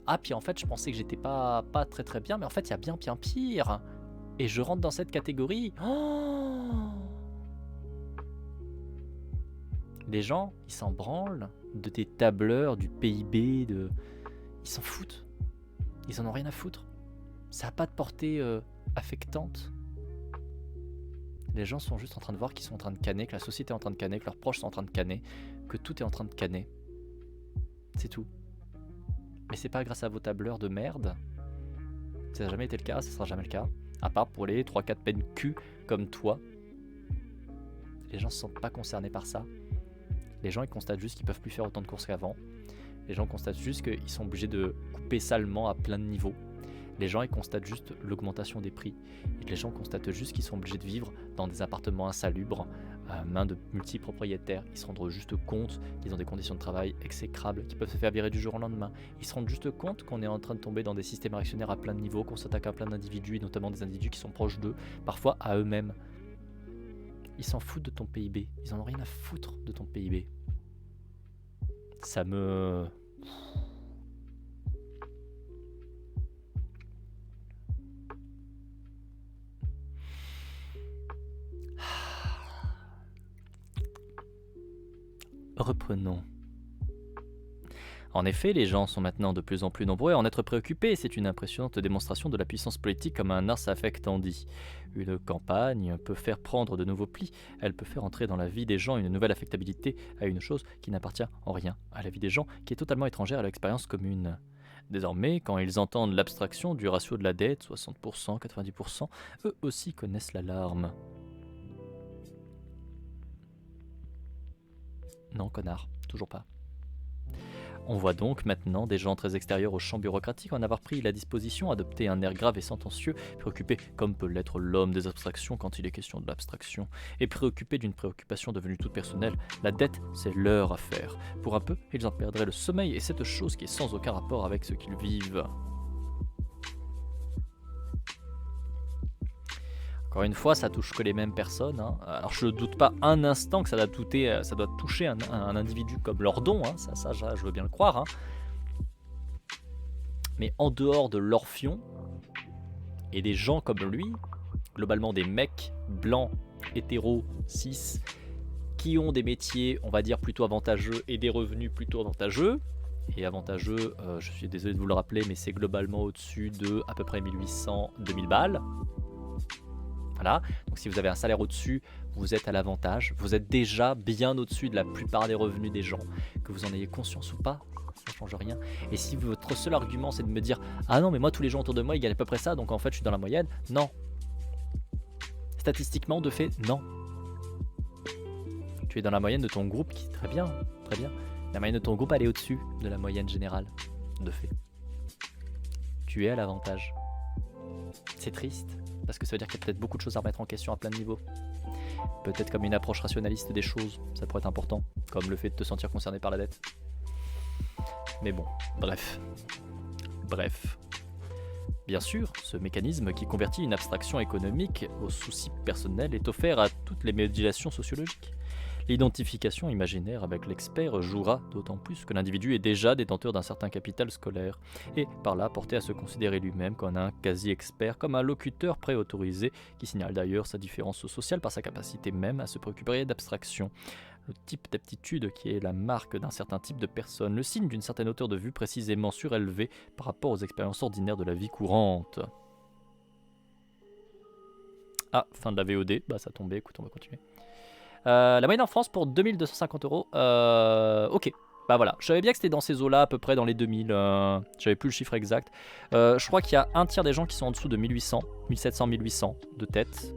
Ah, puis en fait, je pensais que j'étais pas très très bien, mais en fait, il y a bien pire. Et je rentre dans cette catégorie. Les gens, ils s'en branlent de tes tableurs, du PIB, ils s'en foutent. Ils en ont rien à foutre. Ça n'a pas de portée affectante. Les gens sont juste en train de voir qu'ils sont en train de canner, que la société est en train de canner, que leurs proches sont en train de canner, que tout est en train de canner. C'est tout. Mais c'est pas grâce à vos tableurs de merde. Ça n'a jamais été le cas, ça sera jamais le cas. À part pour les 3-4 peines cul comme toi. Les gens se sentent pas concernés par ça. Les gens ils constatent juste qu'ils peuvent plus faire autant de courses qu'avant. Les gens constatent juste qu'ils sont obligés de couper salement à plein de niveaux. Les gens ils constatent juste l'augmentation des prix. Et les gens constatent juste qu'ils sont obligés de vivre dans des appartements insalubres, à main de multipropriétaires. Ils se rendent juste compte qu'ils ont des conditions de travail exécrables, qu'ils peuvent se faire virer du jour au lendemain. Ils se rendent juste compte qu'on est en train de tomber dans des systèmes réactionnaires à plein de niveaux, qu'on s'attaque à plein d'individus, et notamment des individus qui sont proches d'eux, parfois à eux-mêmes. Ils s'en foutent de ton PIB. Ils en ont rien à foutre de ton PIB. Ça me... Reprenons. En effet, les gens sont maintenant de plus en plus nombreux à en être préoccupés. C'est une impressionnante démonstration de la puissance politique comme un ars affectandi. Une campagne peut faire prendre de nouveaux plis. Elle peut faire entrer dans la vie des gens une nouvelle affectabilité à une chose qui n'appartient en rien à la vie des gens, qui est totalement étrangère à l'expérience commune. Désormais, quand ils entendent l'abstraction du ratio de la dette, 60%, 90%, eux aussi connaissent l'alarme. Non, connard, toujours pas. On voit donc maintenant des gens très extérieurs au champ bureaucratique en avoir pris la disposition, adopter un air grave et sentencieux, préoccupé comme peut l'être l'homme des abstractions quand il est question de l'abstraction, et préoccupé d'une préoccupation devenue toute personnelle. La dette, c'est leur affaire. Pour un peu, ils en perdraient le sommeil, et cette chose qui est sans aucun rapport avec ce qu'ils vivent. Encore une fois, ça touche que les mêmes personnes. Hein. Alors je ne doute pas un instant que ça doit toucher un individu comme Lordon, hein. Ça, je veux bien le croire. Hein. Mais en dehors de l'Orphion et des gens comme lui, globalement des mecs blancs, hétéros, cis, qui ont des métiers, on va dire, plutôt avantageux et des revenus plutôt avantageux. Et avantageux, je suis désolé de vous le rappeler, mais c'est globalement au-dessus de à peu près 1800-2000 balles. Voilà. Donc si vous avez un salaire au-dessus, vous êtes à l'avantage. Vous êtes déjà bien au-dessus de la plupart des revenus des gens. Que vous en ayez conscience ou pas, ça ne change rien. Et si votre seul argument c'est de me dire « Ah non, mais moi tous les gens autour de moi ils gagnent à peu près ça, donc en fait je suis dans la moyenne », non. Statistiquement, de fait, non. Tu es dans la moyenne de ton groupe, qui est très bien, très bien. La moyenne de ton groupe elle est au-dessus de la moyenne générale, de fait. Tu es à l'avantage. C'est triste. Parce que ça veut dire qu'il y a peut-être beaucoup de choses à remettre en question à plein de niveaux. Peut-être comme une approche rationaliste des choses, ça pourrait être important, comme le fait de te sentir concerné par la dette. Mais bon, bref. Bien sûr, ce mécanisme qui convertit une abstraction économique au souci personnel est offert à toutes les modulations sociologiques. L'identification imaginaire avec l'expert jouera d'autant plus que l'individu est déjà détenteur d'un certain capital scolaire, et par là porté à se considérer lui-même comme un quasi-expert, comme un locuteur préautorisé, qui signale d'ailleurs sa différence sociale par sa capacité même à se préoccuper d'abstraction. Le type d'aptitude qui est la marque d'un certain type de personne, le signe d'une certaine hauteur de vue précisément surélevée par rapport aux expériences ordinaires de la vie courante. Ah, fin de la VOD, bah ça tombait, écoute, on va continuer. La moyenne en France pour 2250 euros. Ok. Bah voilà, je savais bien que c'était dans ces eaux-là, à peu près dans les 2000. J'avais plus le chiffre exact. Je crois qu'il y a un tiers des gens qui sont en dessous de 1800, 1700, 1800 de tête.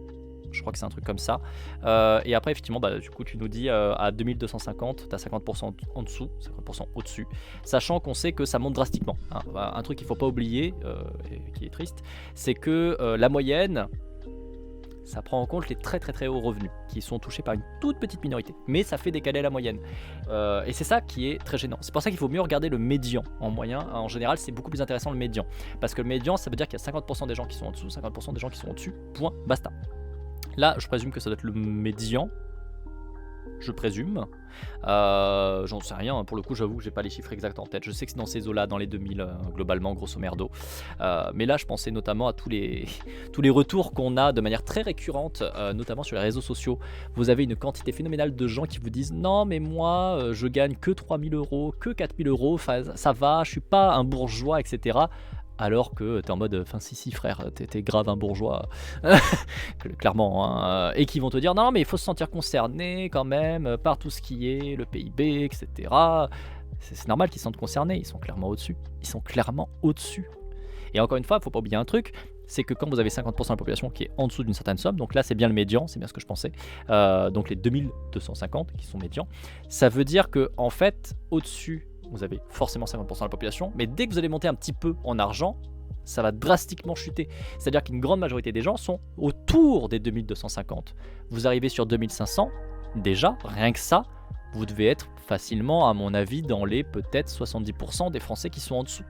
Je crois que c'est un truc comme ça. Et après, effectivement, bah, du coup, tu nous dis à 2250, tu as 50% en dessous, 50% au-dessus. Sachant qu'on sait que ça monte drastiquement. Hein. Un truc qu'il ne faut pas oublier, et qui est triste, c'est que la moyenne, ça prend en compte les très très très hauts revenus, qui sont touchés par une toute petite minorité. Mais ça fait décaler la moyenne. Et c'est ça qui est très gênant. C'est pour ça qu'il faut mieux regarder le médian en moyen. En général, c'est beaucoup plus intéressant le médian. Parce que le médian, ça veut dire qu'il y a 50% des gens qui sont en dessous, 50% des gens qui sont au-dessus. Point, basta. Là, je présume que ça doit être le médian. Je présume. J'en sais rien. Pour le coup, j'avoue que j'ai pas les chiffres exacts en tête. Je sais que c'est dans ces eaux-là, dans les 2000, globalement, grosso merdo. Mais là, je pensais notamment à tous les retours qu'on a de manière très récurrente, notamment sur les réseaux sociaux. Vous avez une quantité phénoménale de gens qui vous disent « Non, mais moi, je gagne que 3000 euros, que 4000 euros. Ça va, je suis pas un bourgeois, etc. » Alors que t'es en mode, enfin si frère, t'es grave un bourgeois, clairement, hein, et qui vont te dire non mais il faut se sentir concerné quand même par tout ce qui est le PIB, etc. C'est normal qu'ils se sentent concernés, ils sont clairement au-dessus, Et encore une fois, il faut pas oublier un truc, c'est que quand vous avez 50% de la population qui est en dessous d'une certaine somme, donc là c'est bien le médian, c'est bien ce que je pensais, donc les 2250 qui sont médians, ça veut dire que en fait au-dessus, vous avez forcément 50% de la population, mais dès que vous allez monter un petit peu en argent, ça va drastiquement chuter. C'est-à-dire qu'une grande majorité des gens sont autour des 2250. Vous arrivez sur 2500, déjà, rien que ça, vous devez être facilement, à mon avis, dans les peut-être 70% des Français qui sont en dessous.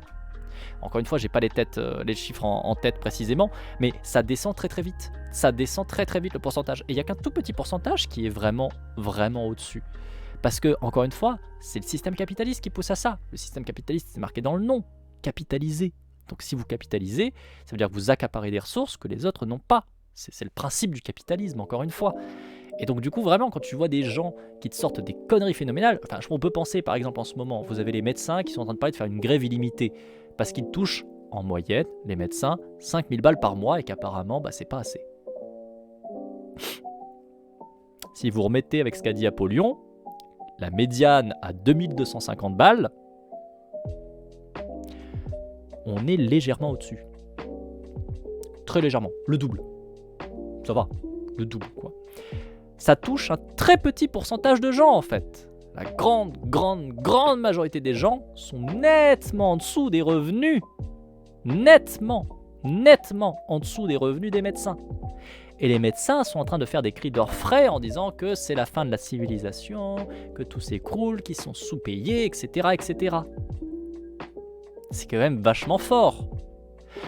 Encore une fois, j'ai pas les chiffres en tête précisément, mais ça descend très très vite. Ça descend très très vite le pourcentage. Et il n'y a qu'un tout petit pourcentage qui est vraiment, vraiment au-dessus. Parce que, encore une fois, c'est le système capitaliste qui pousse à ça. Le système capitaliste, c'est marqué dans le nom, capitaliser. Donc si vous capitalisez, ça veut dire que vous accaparez des ressources que les autres n'ont pas. C'est le principe du capitalisme, encore une fois. Et donc du coup, vraiment, quand tu vois des gens qui te sortent des conneries phénoménales, enfin, on peut penser, par exemple, en ce moment, vous avez les médecins qui sont en train de parler de faire une grève illimitée, parce qu'ils touchent, en moyenne, les médecins, 5000 balles par mois, et qu'apparemment, bah, c'est pas assez. Si vous remettez avec ce qu'a dit Apollyon, la médiane à 2250 balles, on est légèrement au-dessus. Très légèrement, le double. Ça va, le double quoi. Ça touche un très petit pourcentage de gens en fait. La grande majorité des gens sont nettement en dessous des revenus. Nettement en dessous des revenus des médecins. Et les médecins sont en train de faire des cris d'orfraie en disant que c'est la fin de la civilisation, que tout s'écroule, qu'ils sont sous-payés, etc., etc. C'est quand même vachement fort.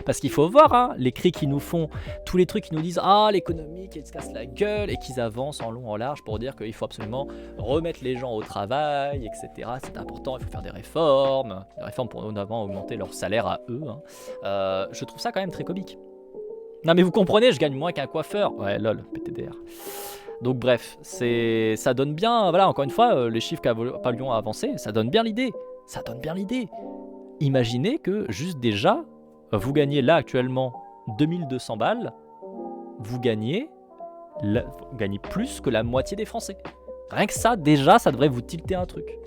Parce qu'il faut voir hein, les cris qu'ils nous font, tous les trucs qui nous disent « Ah, l'économie qui se casse la gueule » et qu'ils avancent en long en large pour dire qu'il faut absolument remettre les gens au travail, etc. C'est important, il faut faire des réformes pour notamment augmenter leur salaire à eux. Hein. Je trouve ça quand même très comique. Non mais vous comprenez, je gagne moins qu'un coiffeur. Ouais, lol, PTDR. Donc bref, ça donne bien, voilà, encore une fois, les chiffres qu'Apollyon a avancés, ça donne bien l'idée. Imaginez que juste déjà, vous gagnez là actuellement 2200 balles, vous gagnez plus que la moitié des Français. Rien que ça, déjà, ça devrait vous tilter un truc.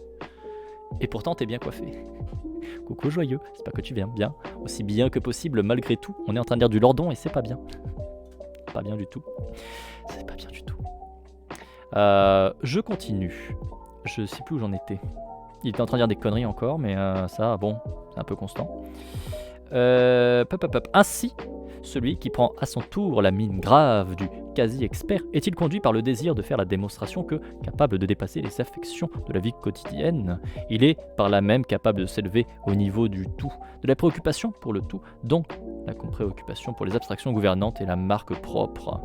Et pourtant, t'es bien coiffé. Coucou joyeux, j'espère que tu viens bien, aussi bien que possible malgré tout. On est en train de dire du lordon et c'est pas bien. Pas bien du tout. C'est pas bien du tout. Je continue. Je sais plus où j'en étais. Il était en train de dire des conneries encore, mais ça, bon, c'est un peu constant. Ainsi, celui qui prend à son tour la mine grave du quasi-expert est-il conduit par le désir de faire la démonstration que, capable de dépasser les affections de la vie quotidienne, il est par là même capable de s'élever au niveau du tout, de la préoccupation pour le tout, dont la préoccupation pour les abstractions gouvernantes est la marque propre.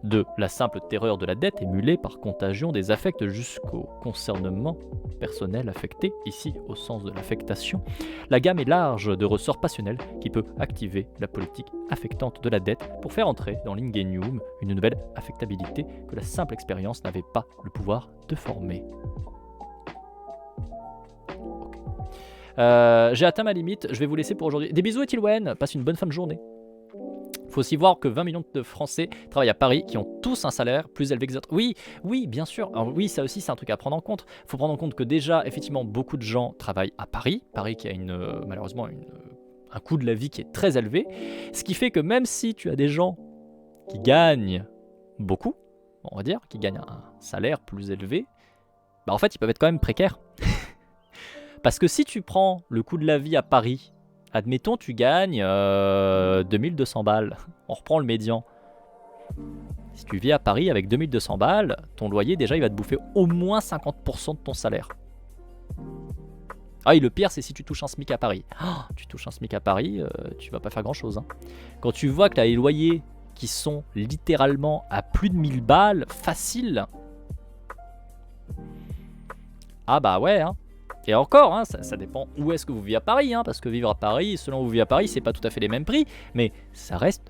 De la simple terreur de la dette émulée par contagion des affects jusqu'au concernement personnel affecté, ici au sens de l'affectation, la gamme est large de ressorts passionnels qui peut activer la politique affectante de la dette pour faire entrer dans l'ingénium une nouvelle affectabilité que la simple expérience n'avait pas le pouvoir de former. J'ai atteint ma limite, je vais vous laisser pour aujourd'hui. Des bisous Etilwen, passe une bonne fin de journée. faut aussi voir que 20 millions de Français travaillent à Paris qui ont tous un salaire plus élevé que les autres. Oui, oui, bien sûr. Alors, oui, ça aussi, c'est un truc à prendre en compte. Il faut prendre en compte que déjà, effectivement, beaucoup de gens travaillent à Paris. Paris qui a malheureusement un coût de la vie qui est très élevé. Ce qui fait que même si tu as des gens qui gagnent beaucoup, on va dire, qui gagnent un salaire plus élevé, bah en fait, ils peuvent être quand même précaires. Parce que si tu prends le coût de la vie à Paris, admettons, tu gagnes 2200 balles. On reprend le médian. Si tu vis à Paris avec 2200 balles, ton loyer, déjà, il va te bouffer au moins 50% de ton salaire. Ah et le pire, c'est si tu touches un SMIC à Paris. Oh, tu touches un SMIC à Paris, tu vas pas faire grand-chose. Hein. Quand tu vois que tu as les loyers qui sont littéralement à plus de 1000 balles, facile. Ah bah ouais, hein. Et encore, hein, ça dépend où est-ce que vous vivez à Paris, hein, parce que vivre à Paris, selon où vous vivez à Paris, c'est pas tout à fait les mêmes prix, mais ça reste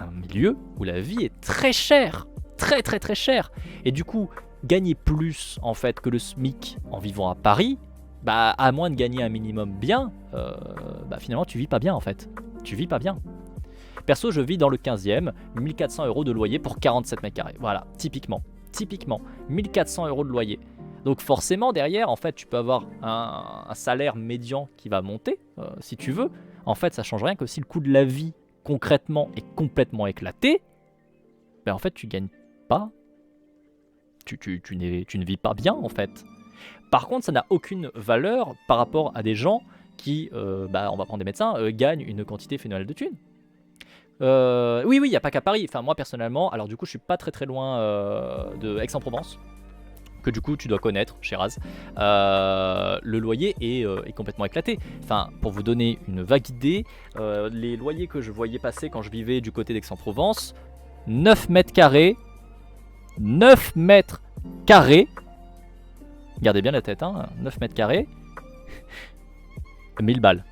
un milieu où la vie est très chère, très très très chère. Et du coup, gagner plus en fait que le SMIC en vivant à Paris, bah à moins de gagner un minimum bien, bah finalement tu vis pas bien en fait. Tu vis pas bien. Perso, je vis dans le 15e, 1400 € de loyer pour 47 mètres carrés. Voilà, typiquement, 1400 € de loyer. Donc forcément derrière, en fait, tu peux avoir un salaire médian qui va monter, si tu veux. En fait, ça change rien que si le coût de la vie, concrètement, est complètement éclaté, ben en fait, tu gagnes pas. Tu ne vis pas bien, en fait. Par contre, ça n'a aucune valeur par rapport à des gens qui, on va prendre des médecins, gagnent une quantité phénoménale de thunes. Oui, il n'y a pas qu'à Paris. Enfin, moi, personnellement, alors du coup, je suis pas très très loin de Aix-en-Provence, que du coup tu dois connaître, Chéraz. Le loyer est complètement éclaté. Enfin, pour vous donner une vague idée, les loyers que je voyais passer quand je vivais du côté d'Aix-en-Provence, 9 mètres carrés, 9 mètres carrés, gardez bien la tête, hein, 9 mètres carrés, 1000 balles.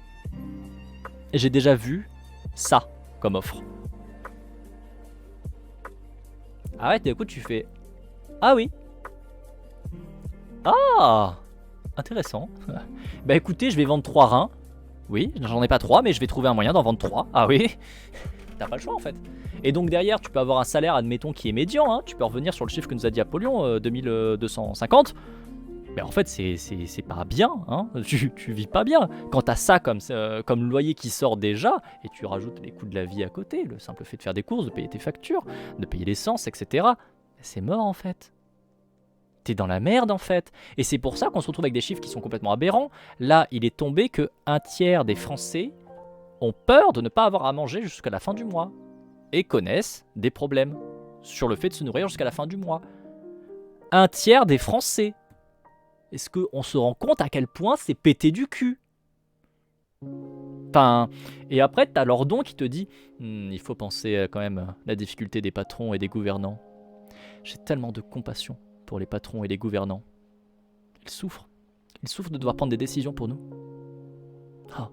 Et j'ai déjà vu ça comme offre. Ah ouais, d'un coup tu fais, ah oui. Ah, intéressant. Bah écoutez, je vais vendre 3 reins. Oui, j'en ai pas 3, mais je vais trouver un moyen d'en vendre 3. Ah oui. T'as pas le choix en fait. Et donc derrière, tu peux avoir un salaire, admettons, qui est médian. Hein. Tu peux revenir sur le chiffre que nous a dit Apollon, 2250. Mais en fait, c'est pas bien. Hein. Tu vis pas bien. Quand t'as ça comme loyer qui sort déjà, et tu rajoutes les coûts de la vie à côté, le simple fait de faire des courses, de payer tes factures, de payer l'essence, etc. C'est mort en fait. T'es dans la merde en fait. Et c'est pour ça qu'on se retrouve avec des chiffres qui sont complètement aberrants. Là, il est tombé que 1/3 des Français ont peur de ne pas avoir à manger jusqu'à la fin du mois. Et connaissent des problèmes sur le fait de se nourrir jusqu'à la fin du mois. 1/3 des Français. Est-ce qu'on se rend compte à quel point c'est pété du cul? Enfin, et après, t'as Lordon qui te dit il faut penser quand même à la difficulté des patrons et des gouvernants. J'ai tellement de compassion pour les patrons et les gouvernants. Ils souffrent. Ils souffrent de devoir prendre des décisions pour nous. Ah.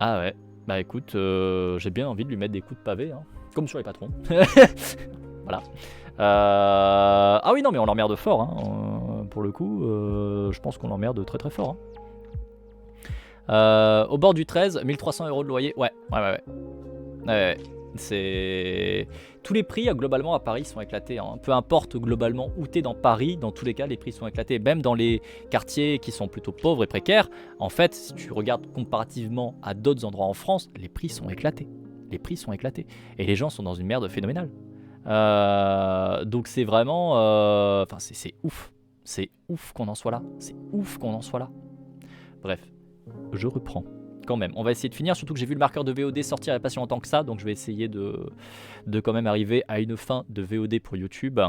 Ah ouais. Bah écoute, j'ai bien envie de lui mettre des coups de pavé, hein. Comme sur les patrons. Voilà. Ah oui, non, mais on l'emmerde fort, hein. Pour le coup, je pense qu'on l'emmerde très très fort. Hein. Au bord du 13, 1300 € de loyer. Ouais. C'est... Tous les prix globalement à Paris sont éclatés. Hein. Peu importe globalement où t'es dans Paris, dans tous les cas, les prix sont éclatés. Même dans les quartiers qui sont plutôt pauvres et précaires, en fait, si tu regardes comparativement à d'autres endroits en France, les prix sont éclatés. Les prix sont éclatés. Et les gens sont dans une merde phénoménale. Donc c'est vraiment... Enfin, c'est ouf. C'est ouf qu'on en soit là. C'est ouf qu'on en soit là. Bref, je reprends. Quand même, on va essayer de finir, surtout que j'ai vu le marqueur de VOD sortir il n'y a pas si longtemps que ça, donc je vais essayer de quand même arriver à une fin de VOD pour YouTube.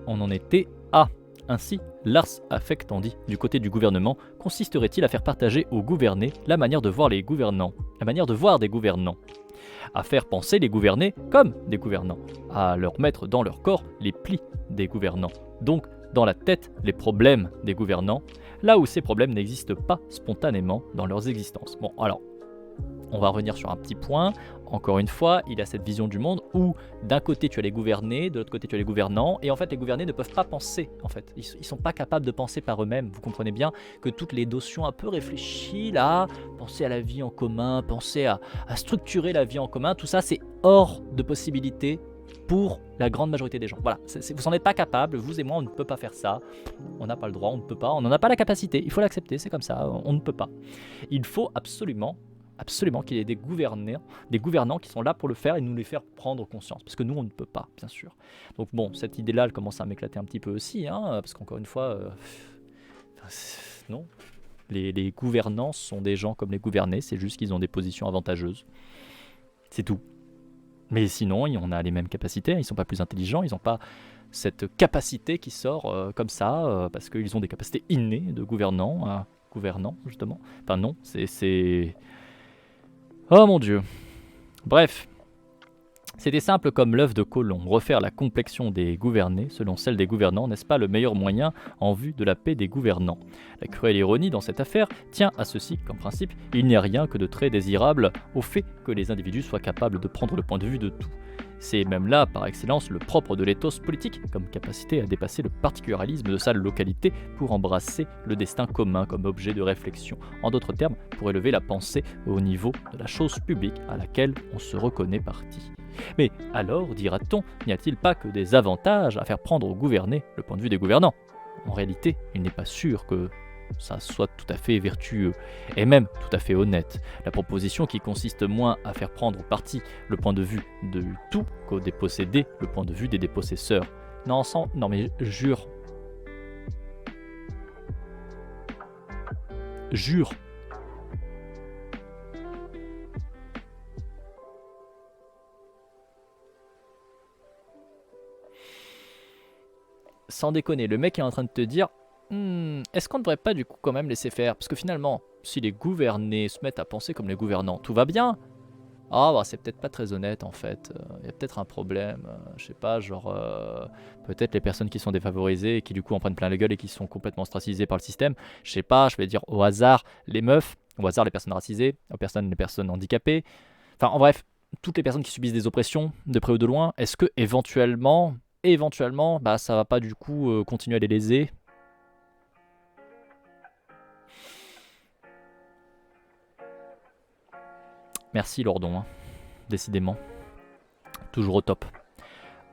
On en était à... Ainsi, Lars Affectandi, du côté du gouvernement, consisterait-il à faire partager aux gouvernés la manière de voir les gouvernants, la manière de voir des gouvernants, à faire penser les gouvernés comme des gouvernants, à leur mettre dans leur corps les plis des gouvernants, donc dans la tête les problèmes des gouvernants, là où ces problèmes n'existent pas spontanément dans leurs existences. Bon, alors, on va revenir sur un petit point. Encore une fois, il a cette vision du monde où d'un côté tu as les gouvernés, de l'autre côté tu as les gouvernants, et en fait les gouvernés ne peuvent pas penser, en fait. Ils sont pas capables de penser par eux-mêmes. Vous comprenez bien que toutes les notions un peu réfléchies là, penser à la vie en commun, penser à structurer la vie en commun, tout ça c'est hors de possibilité pour la grande majorité des gens. Voilà, vous n'en êtes pas capable, vous et moi on ne peut pas faire ça, on n'a pas le droit, on ne peut pas, on n'en a pas la capacité, il faut l'accepter, c'est comme ça, on ne peut pas. Il faut absolument qu'il y ait des gouvernants qui sont là pour le faire et nous les faire prendre conscience, parce que nous on ne peut pas, bien sûr. Donc bon, cette idée-là, elle commence à m'éclater un petit peu aussi, parce qu'encore une fois, non, les gouvernants sont des gens comme les gouvernés, c'est juste qu'ils ont des positions avantageuses, c'est tout. Mais sinon, on a les mêmes capacités, ils ne sont pas plus intelligents, ils n'ont pas cette capacité qui sort comme ça, parce qu'ils ont des capacités innées de gouvernants, justement. Enfin non, c'est... Oh mon Dieu. Bref, c'était simple comme l'œuf de Colomb. Refaire la complexion des gouvernés selon celle des gouvernants, n'est-ce pas le meilleur moyen en vue de la paix des gouvernants? La cruelle ironie dans cette affaire tient à ceci comme principe, il n'y a rien que de très désirable au fait que les individus soient capables de prendre le point de vue de tout. C'est même là, par excellence, le propre de l'éthos politique, comme capacité à dépasser le particularisme de sa localité pour embrasser le destin commun comme objet de réflexion. En d'autres termes, pour élever la pensée au niveau de la chose publique à laquelle on se reconnaît partie. Mais alors, dira-t-on, n'y a-t-il pas que des avantages à faire prendre aux gouvernés le point de vue des gouvernants? En réalité, il n'est pas sûr que ça soit tout à fait vertueux, et même tout à fait honnête. La proposition qui consiste moins à faire prendre parti le point de vue de tout qu'au déposséder le point de vue des dépossesseurs. Non mais jure. Sans déconner, le mec est en train de te dire est-ce qu'on ne devrait pas du coup quand même laisser faire? Parce que finalement, si les gouvernés se mettent à penser comme les gouvernants, tout va bien. Ah bah c'est peut-être pas très honnête en fait, il y a peut-être un problème, je sais pas, genre peut-être les personnes qui sont défavorisées et qui du coup en prennent plein la gueule et qui sont complètement ostracisées par le système, je sais pas, je vais dire au hasard les meufs, au hasard les personnes racisées, les personnes handicapées, enfin en bref, toutes les personnes qui subissent des oppressions de près ou de loin, est-ce que éventuellement, bah ça va pas du coup continuer à les léser? Merci Lordon, décidément. Toujours au top.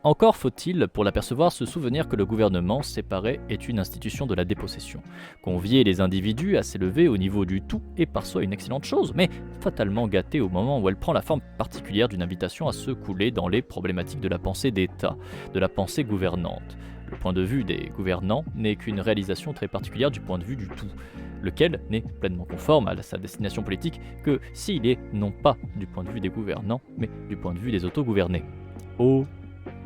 Encore faut-il, pour l'apercevoir, se souvenir que le gouvernement séparé est une institution de la dépossession. Convier les individus à s'élever au niveau du tout est par soi une excellente chose, mais fatalement gâtée au moment où elle prend la forme particulière d'une invitation à se couler dans les problématiques de la pensée d'État, de la pensée gouvernante. Le point de vue des gouvernants n'est qu'une réalisation très particulière du point de vue du tout, lequel n'est pleinement conforme à sa destination politique que s'il est non pas du point de vue des gouvernants, mais du point de vue des autogouvernés. Oh,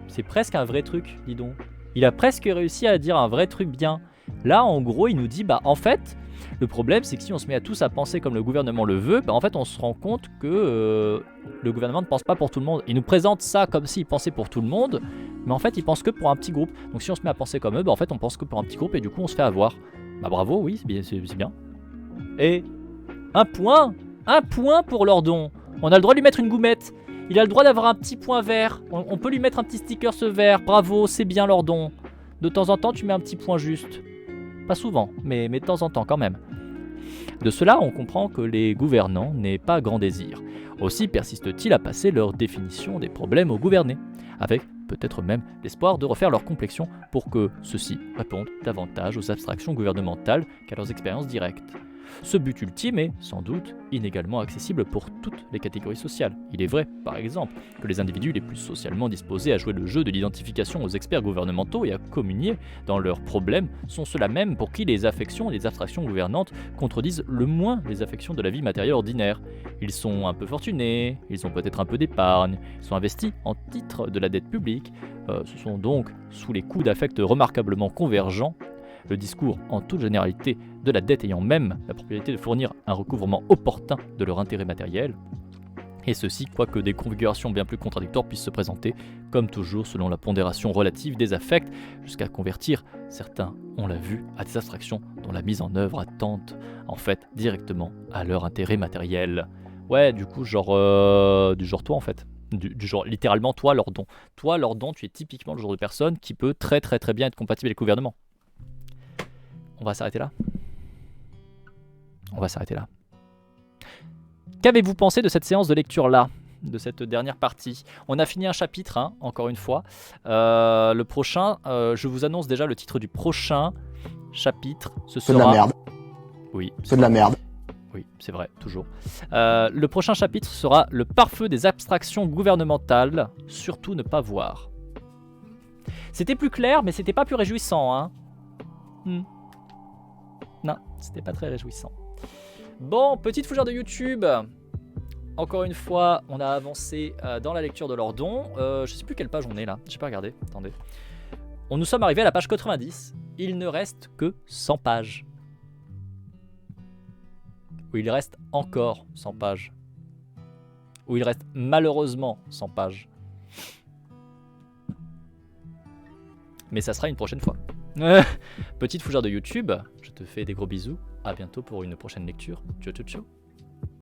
c'est presque un vrai truc, dis donc. Il a presque réussi à dire un vrai truc bien. Là, en gros, il nous dit, bah en fait, le problème, c'est que si on se met à tous à penser comme le gouvernement le veut, bah en fait, on se rend compte que le gouvernement ne pense pas pour tout le monde. Il nous présente ça comme s'il pensait pour tout le monde, mais en fait, il pense que pour un petit groupe. Donc si on se met à penser comme eux, bah en fait, on pense que pour un petit groupe et du coup, on se fait avoir. Bah bravo, oui, c'est bien. Et un point pour Lordon. On a le droit de lui mettre une goumette. Il a le droit d'avoir un petit point vert. On peut lui mettre un petit sticker ce vert. Bravo, c'est bien Lordon. De temps en temps, tu mets un petit point juste. Pas souvent, mais de temps en temps quand même. De cela, on comprend que les gouvernants n'aient pas grand désir. Aussi persistent-ils à passer leur définition des problèmes aux gouvernés, avec peut-être même l'espoir de refaire leur complexion pour que ceux-ci répondent davantage aux abstractions gouvernementales qu'à leurs expériences directes. Ce but ultime est, sans doute, inégalement accessible pour toutes les catégories sociales. Il est vrai, par exemple, que les individus les plus socialement disposés à jouer le jeu de l'identification aux experts gouvernementaux et à communier dans leurs problèmes sont ceux-là même pour qui les affections et les abstractions gouvernantes contredisent le moins les affections de la vie matérielle ordinaire. Ils sont un peu fortunés, ils ont peut-être un peu d'épargne, ils sont investis en titre de la dette publique, ce sont donc sous les coups d'affects remarquablement convergents, le discours en toute généralité de la dette ayant même la propriété de fournir un recouvrement opportun de leur intérêt matériel, et ceci quoique des configurations bien plus contradictoires puissent se présenter, comme toujours selon la pondération relative des affects, jusqu'à convertir certains, on l'a vu, à des abstractions dont la mise en œuvre attente en fait directement à leur intérêt matériel. Ouais, du coup, genre, du genre toi en fait. Du genre littéralement toi, Lordon. Toi, Lordon, tu es typiquement le genre de personne qui peut très bien être compatible avec le gouvernement. On va s'arrêter là. On va s'arrêter là. Qu'avez-vous pensé de cette séance de lecture là, de cette dernière partie? On a fini un chapitre, hein, encore une fois. Le prochain, je vous annonce déjà le titre du prochain chapitre. Ce C'est de sera... la merde. Oui, C'est de la merde. oui, c'est vrai, toujours. Le prochain chapitre sera le pare-feu des abstractions gouvernementales, surtout ne pas voir. C'était plus clair, mais c'était pas plus réjouissant, hein. Non, c'était pas très réjouissant. Bon, petite fougère de YouTube. Encore une fois, on a avancé dans la lecture de Lordon. Je sais plus quelle page on est là. J'ai pas regardé. Attendez. Nous sommes arrivés à la page 90. Il ne reste que 100 pages. Ou il reste encore 100 pages. Ou il reste malheureusement 100 pages. Mais ça sera une prochaine fois. Petite fougère de YouTube. Je te fais des gros bisous. À bientôt pour une prochaine lecture. Ciao ciao ciao.